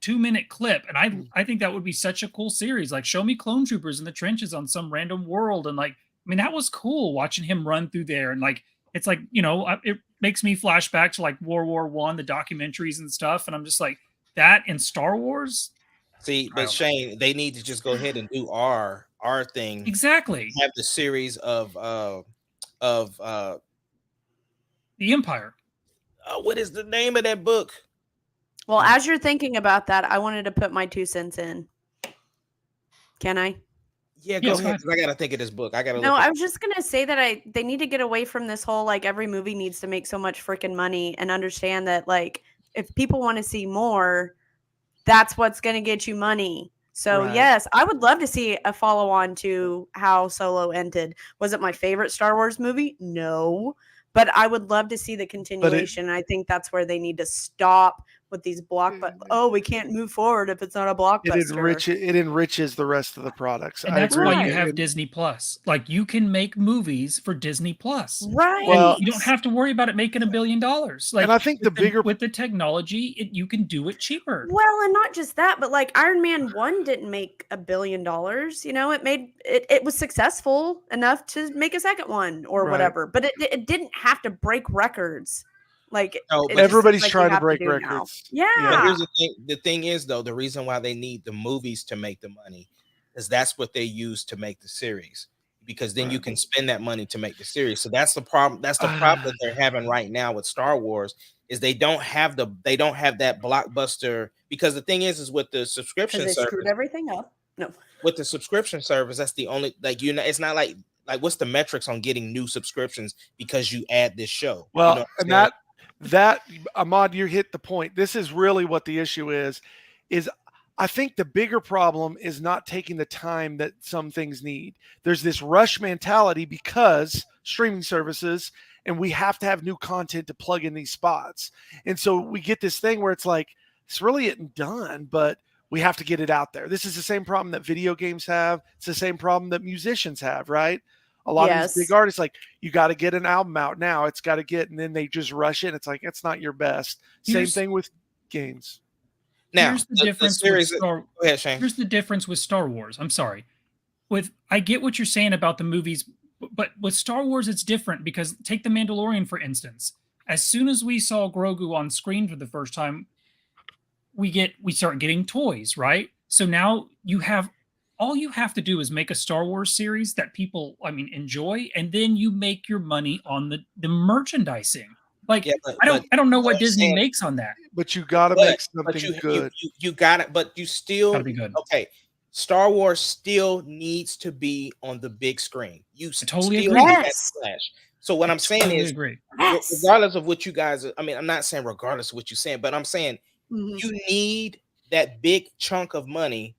Speaker 2: 2-minute clip, and I think that would be such a cool series. Show me clone troopers in the trenches on some random world, and that was cool watching him run through there, and it's it makes me flashback to World War I, the documentaries and stuff, and I'm just that in Star Wars.
Speaker 4: See, but Shane, they need to just go ahead and do our thing.
Speaker 2: Exactly.
Speaker 4: Have the series of
Speaker 2: the Empire.
Speaker 4: What is the name of that book?
Speaker 1: Well, as you're thinking about that, I wanted to put my 2 cents in. Can I?
Speaker 4: Yeah, go ahead. I got to think of this book. I
Speaker 1: was just going to say that they need to get away from this whole, every movie needs to make so much freaking money, and understand that, if people want to see more, that's what's going to get you money. So, yes, I would love to see a follow-on to how Solo ended. Was it my favorite Star Wars movie? No. But I would love to see the continuation. I think that's where they need to stop with these we can't move forward if it's not a blockbuster.
Speaker 3: It enriches the rest of the products.
Speaker 2: And that's why you have Disney Plus. Like, you can make movies for Disney Plus.
Speaker 1: Right.
Speaker 2: Well, you don't have to worry about it making $1 billion. Like,
Speaker 3: and I think
Speaker 2: with the technology, you can do it cheaper.
Speaker 1: Well, and not just that, but like Iron Man 1 didn't make $1 billion. You know, it was successful enough to make a second one or whatever, but it didn't have to break records. Like,
Speaker 3: everybody's trying to break records.
Speaker 1: Yeah.
Speaker 4: But here's the thing. The thing is, though, the reason why they need the movies to make the money is that's what they use to make the series, because then you can spend that money to make the series. So that's the problem. That's the problem that they're having right now with Star Wars, is they don't have that blockbuster. Because the thing is with the subscription service,
Speaker 1: they screwed everything up. No,
Speaker 4: with the subscription service, that's the only, like, you know, it's not like what's the metrics on getting new subscriptions because you add this show.
Speaker 3: Well,
Speaker 4: you know
Speaker 3: and that Ahmad, you hit the point. This is really what the issue is I think the bigger problem is not taking the time that some things need. There's this rush mentality because streaming services, and we have to have new content to plug in these spots. And so we get this thing where it's like, it's really isn't done, but we have to get it out there. This is the same problem that video games have. It's the same problem that musicians have, right? A lot of these big artists, like, you got to get an album out now. It's got to get, and then they just rush it. It's like, it's not your best. Same thing with games.
Speaker 4: Now,
Speaker 2: here's the difference. Go ahead, Shane. Here's the difference with Star Wars. I'm sorry. I get what you're saying about the movies, but with Star Wars, it's different because take The Mandalorian, for instance. As soon as we saw Grogu on screen for the first time, we start getting toys, right? So now all you have to do is make a Star Wars series that people, enjoy, and then you make your money on the merchandising. Like, I don't know what Disney makes on that.
Speaker 3: But you got to make something good.
Speaker 4: You got it, but you still
Speaker 2: gotta be good.
Speaker 4: Okay, Star Wars still needs to be on the big screen. You
Speaker 2: totally agree.
Speaker 4: So what I'm saying is, regardless of what you guys, I'm not saying regardless of what you're saying, but I'm saying you need that big chunk of money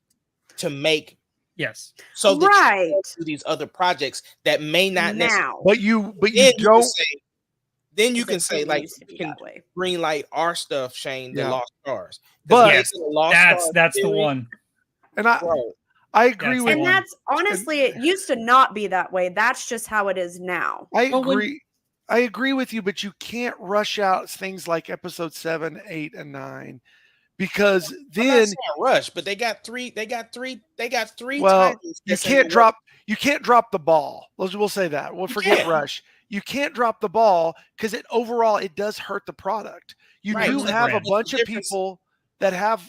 Speaker 4: to make.
Speaker 2: Yes.
Speaker 4: So that you can do these other projects that may not
Speaker 3: necessarily. But you don't.
Speaker 4: Then you can say, like, you can green light our stuff, Shane, the Lost Stars.
Speaker 2: But that's the one.
Speaker 3: And I agree with you.
Speaker 1: And that's honestly, it used to not be that way. That's just how it is now.
Speaker 3: I agree. I agree with you, but you can't rush out things like episode 7, 8, and 9. Because then
Speaker 4: rush, but they got three.
Speaker 3: Well, you can't drop the ball. We'll say that. We'll forget rush. You can't drop the ball because overall it does hurt the product. You do have a bunch of people that have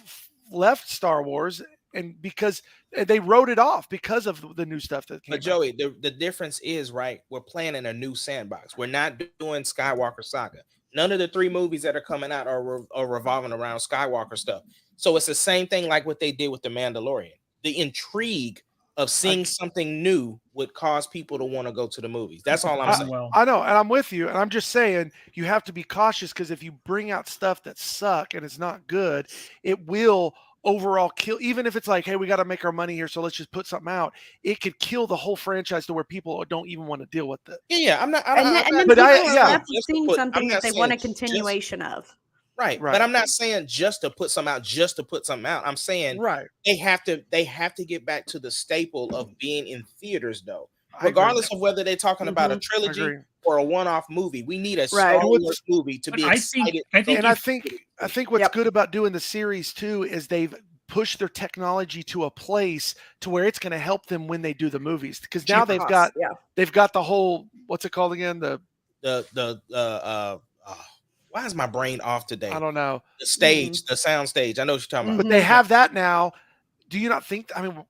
Speaker 3: left Star Wars, and because they wrote it off because of the new stuff that came.
Speaker 4: But Joey, the difference is, right, we're playing in a new sandbox. We're not doing Skywalker Saga. None of the 3 movies that are coming out are revolving around Skywalker stuff. So it's the same thing like what they did with The Mandalorian. The intrigue of seeing something new would cause people to want to go to the movies. That's all I'm saying.
Speaker 3: I know, and I'm with you. And I'm just saying you have to be cautious, because if you bring out stuff that suck and it's not good, it will overall kill. Even if it's like, hey, we got to make our money here, so let's just put something out. It could kill the whole franchise to where people don't even want to deal with it.
Speaker 4: Yeah, I'm not.
Speaker 1: Seeing something that they want a continuation of.
Speaker 4: Right. But I'm not saying just to put something out, I'm saying they have to get back to the staple of being in theaters, though. Regardless of whether they're talking about a trilogy or a one-off movie. We need a Star Wars movie to be excited.
Speaker 3: I think what's good about doing the series too is they've pushed their technology to a place to where it's going to help them when they do the movies, because now they've got the whole, what's it called again?
Speaker 4: Why is my brain off today?
Speaker 3: I don't know.
Speaker 4: The stage, the sound stage. I know what you're talking about.
Speaker 3: But they have that now. Do you not think? I'm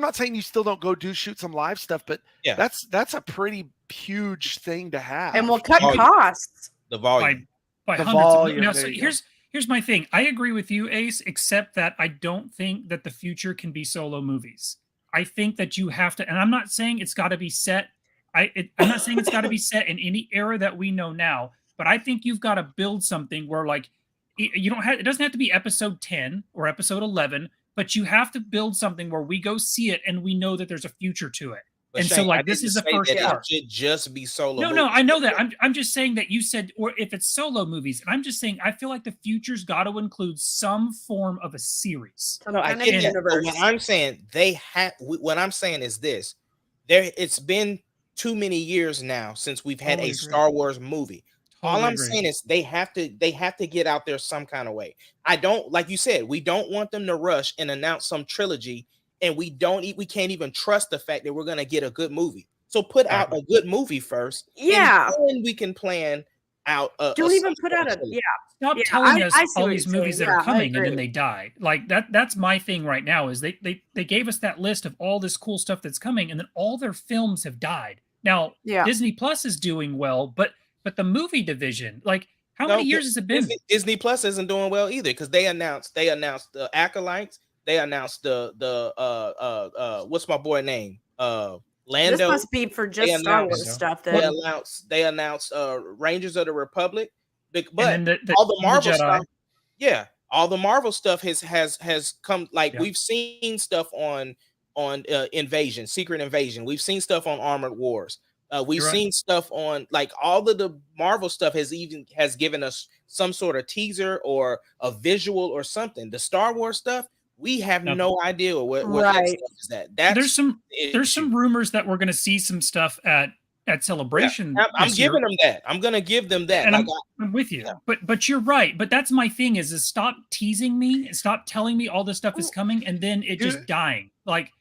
Speaker 3: not saying you still don't go shoot some live stuff, but that's a pretty huge thing to have.
Speaker 1: And we'll cut costs.
Speaker 4: The volume.
Speaker 2: By hundreds. Now, so here's my thing. I agree with you, Ace, except that I don't think that the future can be solo movies. I think that you have to, and I'm not saying it's got to be set. I'm not saying it's got to be set in any era that we know now. But I think you've got to build something where, like, it doesn't have to be episode 10 or episode 11, but you have to build something where we go see it and we know that there's a future to it.
Speaker 4: But
Speaker 2: And
Speaker 4: Shane,
Speaker 2: so,
Speaker 4: I
Speaker 2: like, this
Speaker 4: didn't
Speaker 2: is the
Speaker 4: say
Speaker 2: first
Speaker 4: that it
Speaker 2: part.
Speaker 4: should just be solo
Speaker 2: No,
Speaker 4: movies.
Speaker 2: I know that. I'm just saying that you said, or if it's solo movies, and I'm just saying I feel like the future's got to include some form of a series.
Speaker 1: Some
Speaker 4: No, I
Speaker 1: kind of
Speaker 4: get that. But
Speaker 1: universe.
Speaker 4: what I'm saying, what I'm saying is this: it's been too many years now since we've had
Speaker 2: Totally
Speaker 4: a
Speaker 2: agree.
Speaker 4: Star Wars movie. All
Speaker 2: Totally
Speaker 4: I'm
Speaker 2: agree.
Speaker 4: saying is they have to get out there some kind of way. I don't, like you said, we don't want them to rush and announce some trilogy, and we can't even trust the fact that we're gonna get a good movie. So put out
Speaker 2: Exactly.
Speaker 4: a good movie first,
Speaker 1: Yeah.
Speaker 4: and then we can plan out
Speaker 1: Don't
Speaker 4: some
Speaker 1: even put
Speaker 4: sort
Speaker 1: out
Speaker 4: of
Speaker 1: a
Speaker 4: trilogy.
Speaker 2: Stop
Speaker 1: Yeah,
Speaker 2: telling us
Speaker 1: I see
Speaker 2: all
Speaker 1: what
Speaker 2: these
Speaker 1: you're
Speaker 2: movies
Speaker 1: saying.
Speaker 2: that are
Speaker 1: Yeah, I
Speaker 2: coming and then
Speaker 1: agree.
Speaker 2: they die. Like that's my thing right now is they gave us that list of all this cool stuff that's coming, and then all their films have died. Now
Speaker 1: Yeah.
Speaker 2: Disney Plus is doing well, but the movie division, like how
Speaker 4: No,
Speaker 2: many years has it been?
Speaker 4: Disney Plus isn't doing well either because they announced the Acolytes. They announced the what's my boy name?
Speaker 1: This
Speaker 4: Lando.
Speaker 1: must be for
Speaker 4: They
Speaker 1: just Star Wars
Speaker 4: announced
Speaker 1: stuff
Speaker 4: they
Speaker 1: then.
Speaker 4: announced Rangers of the Republic. But
Speaker 2: And then
Speaker 4: all the Marvel
Speaker 2: Jedi.
Speaker 4: stuff, yeah, all the Marvel stuff has come. Like
Speaker 2: Yeah.
Speaker 4: we've seen stuff on Invasion, Secret Invasion. We've seen stuff on Armored Wars. We've
Speaker 2: You're right.
Speaker 4: seen stuff on, like, all of the Marvel stuff has given us some sort of teaser or a visual or something. The Star Wars stuff, we have
Speaker 2: Nothing.
Speaker 4: no idea what that
Speaker 1: Right.
Speaker 4: stuff is. That's
Speaker 2: There's some
Speaker 4: issue.
Speaker 2: rumors that we're going to see some stuff at Celebration.
Speaker 4: I'm
Speaker 2: this year.
Speaker 4: giving them that. I'm gonna give them that.
Speaker 2: And
Speaker 4: Like,
Speaker 2: I'm with you.
Speaker 4: Yeah.
Speaker 2: But you're right. But that's my thing is stop teasing me and stop telling me all this stuff is
Speaker 3: Well,
Speaker 2: coming and then it just
Speaker 3: here-
Speaker 2: dying. Like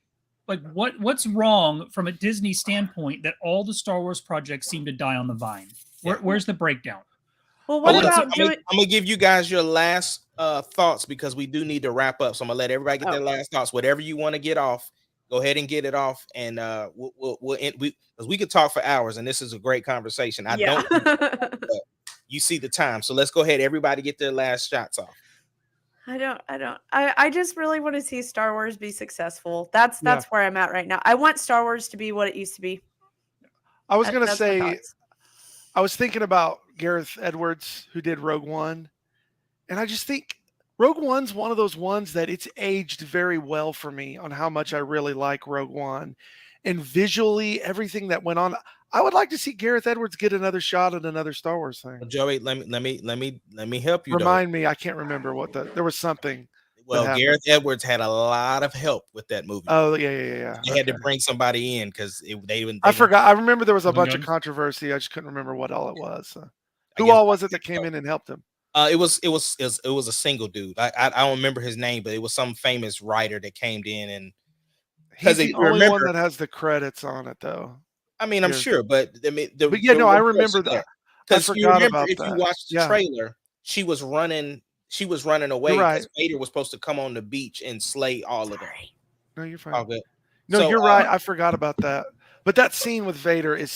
Speaker 2: what's wrong from a Disney standpoint that all the Star Wars projects seem to die on the vine? Where's the breakdown?
Speaker 1: Well, what
Speaker 4: Well,
Speaker 1: about
Speaker 4: I'm
Speaker 1: doing?
Speaker 4: gonna give you guys your last thoughts because we do need to wrap up. So I'm gonna let everybody get their last thoughts. Whatever you want to get off, go ahead and get it off, and we'll end, because we could talk for hours, and this is a great conversation. I
Speaker 1: Yeah.
Speaker 4: don't. You see the time, so let's go ahead. Everybody get their last shots off.
Speaker 1: I just really want to see Star Wars be successful. That's where I'm at right now. I want Star Wars to be what it used to be.
Speaker 3: I was going to
Speaker 1: That's my
Speaker 3: say,
Speaker 1: thoughts.
Speaker 3: I was thinking about Gareth Edwards, who did Rogue One. And I just think Rogue One's one of those ones that it's aged very well for me on how much I really like Rogue One. And visually, everything that went on. I would like to see Gareth Edwards get another shot at another Star Wars thing.
Speaker 4: Joey, let me help you.
Speaker 3: Remind me, I can't remember there was something.
Speaker 4: Well, Gareth Edwards had a lot of help with that movie.
Speaker 3: Oh, yeah.
Speaker 4: They had to bring somebody in because they
Speaker 3: I forgot. I remember there was a bunch
Speaker 2: good.
Speaker 3: of controversy. I just couldn't remember what all it was. Who all was it that came in and helped him?
Speaker 4: It was a single dude. I don't remember his name, but it was some famous writer that came in, and
Speaker 3: he's the only one that has the credits on it, though.
Speaker 4: I mean, I'm sure, but I mean,
Speaker 3: I remember that
Speaker 4: because you remember if you watched the trailer, she was running away because Vader was supposed to come on the beach and slay all of them.
Speaker 3: No, you're fine.
Speaker 4: All good.
Speaker 3: No, you're right. I forgot about that. But that scene with Vader is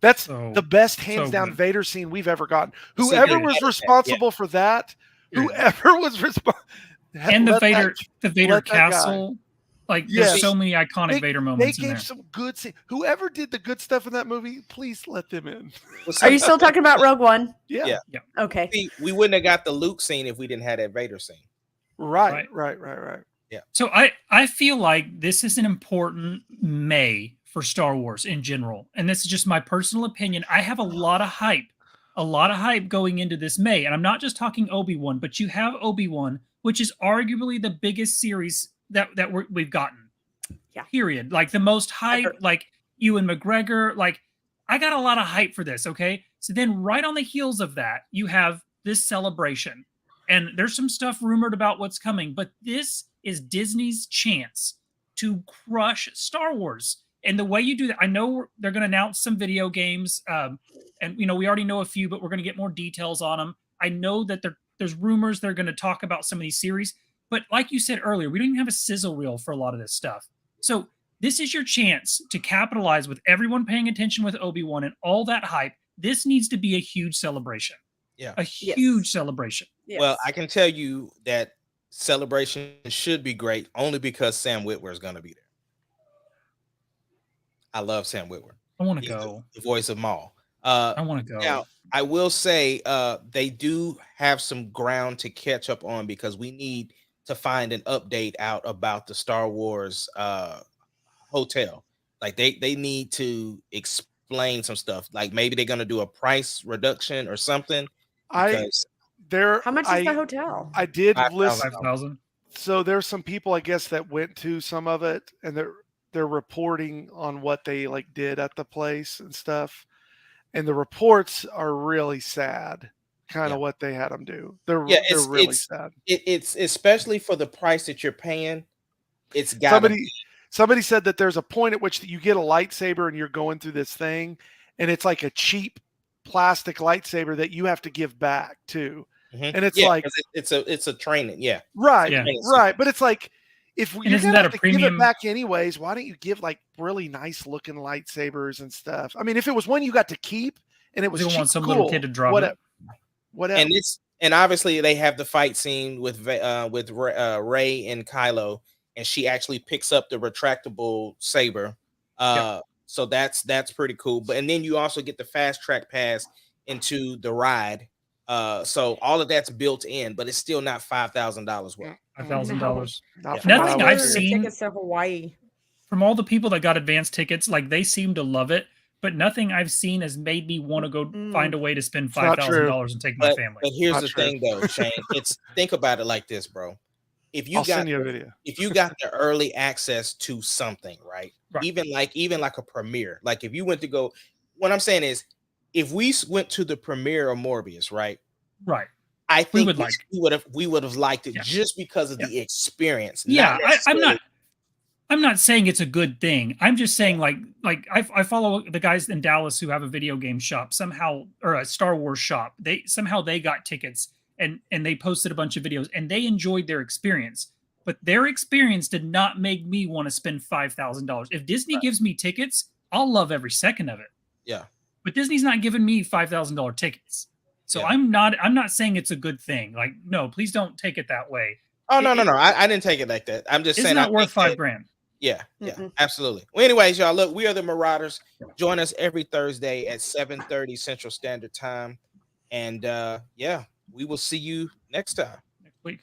Speaker 3: that's the best hands down Vader scene we've ever gotten. Whoever was responsible for that, whoever was responsible,
Speaker 2: and the Vader castle. Like, there's so many iconic Vader moments.
Speaker 3: They gave some good scenes. Whoever did the good stuff in that movie, please let them in.
Speaker 1: Are you still talking about Rogue One?
Speaker 3: Yeah.
Speaker 1: Okay.
Speaker 4: See, we wouldn't have got the Luke scene if we didn't have that Vader scene.
Speaker 3: Right.
Speaker 4: Yeah.
Speaker 2: So I feel like this is an important May for Star Wars in general. And this is just my personal opinion. I have a lot of hype going into this May. And I'm not just talking Obi-Wan, but you have Obi-Wan, which is arguably the biggest series that we've gotten.
Speaker 1: Yeah.
Speaker 2: Period. Like the most hype, like Ewan McGregor. Like, I got a lot of hype for this. Okay. So then right on the heels of that, you have this celebration. And there's some stuff rumored about what's coming, but this is Disney's chance to crush Star Wars. And the way you do that, I know they're going to announce some video games. And, we already know a few, but we're going to get more details on them. I know that there's rumors they're going to talk about some of these series. But like you said earlier, we don't even have a sizzle reel for a lot of this stuff. So this is your chance to capitalize with everyone paying attention with Obi-Wan and all that hype. This needs to be a huge celebration.
Speaker 4: Yeah.
Speaker 2: A huge celebration.
Speaker 1: Yes.
Speaker 4: Well, I can tell you that celebration should be great only because Sam Witwer is going to be there. I love Sam Witwer.
Speaker 2: I want to go.
Speaker 4: The voice of Maul.
Speaker 2: I want to go.
Speaker 4: Now, I will say they do have some ground to catch up on because we need to find an update out about the Star Wars hotel. Like they need to explain some stuff. Like maybe they're gonna do a price reduction or something. Because
Speaker 1: How much is the hotel?
Speaker 3: I did
Speaker 4: 5,000.
Speaker 3: listen.
Speaker 2: 5,000.
Speaker 3: So there's some people, I guess, that went to some of it, and they're reporting on what they like did at the place and stuff. And the reports are really sad, kind of what they had them do. They're really sad.
Speaker 4: It's especially for the price that you're paying. It's got
Speaker 3: somebody said that there's a point at which you get a lightsaber and you're going through this thing, and it's like a cheap plastic lightsaber that you have to give back too.
Speaker 4: Mm-hmm.
Speaker 3: And it's like
Speaker 4: it's a training,
Speaker 3: right. But it's like if you're gonna have to give it back anyways, why don't you give like really nice looking lightsabers and stuff? I mean, if it was one you got to keep and it was
Speaker 2: you
Speaker 3: cheap,
Speaker 2: want some
Speaker 3: cool,
Speaker 2: little kid to drop
Speaker 3: whatever.
Speaker 4: And obviously they have the fight scene with Rey and Kylo, and she actually picks up the retractable saber. So that's pretty cool. But and then you also get the fast track pass into the ride. So all of that's built in, but it's still not $5,000 worth.
Speaker 2: $5,000.
Speaker 1: Nothing
Speaker 2: I've seen
Speaker 1: tickets to Hawaii
Speaker 2: from all the people that got advance tickets, like they seem to love it, but nothing I've seen has made me want to go find a way to spend $5,000 and take my family.
Speaker 4: But here's the thing, though, Shane. Think about it like this, bro. If you got the early access to something, right? Even like a premiere, like if you went to go, what I'm saying is, if we went to the premiere of Morbius, right? I think we would have liked it just because of the experience.
Speaker 2: Yeah, I'm not saying it's a good thing. I'm just saying like I follow the guys in Dallas who have a video game shop somehow, or a Star Wars shop. They got tickets and they posted a bunch of videos and they enjoyed their experience. But their experience did not make me want to spend $5,000. If Disney gives me tickets, I'll love every second of it.
Speaker 4: Yeah.
Speaker 2: But Disney's not giving me $5,000 tickets. So I'm not saying it's a good thing. Like, no, please don't take it that way.
Speaker 4: Oh, no. I didn't take it like that. I'm just saying
Speaker 2: it's not worth $5,000.
Speaker 4: Yeah, absolutely. Well, anyways, y'all, look, we are the Marauders. Join us every Thursday at 7:30 Central Standard Time. And we will see you next time.
Speaker 2: Next week.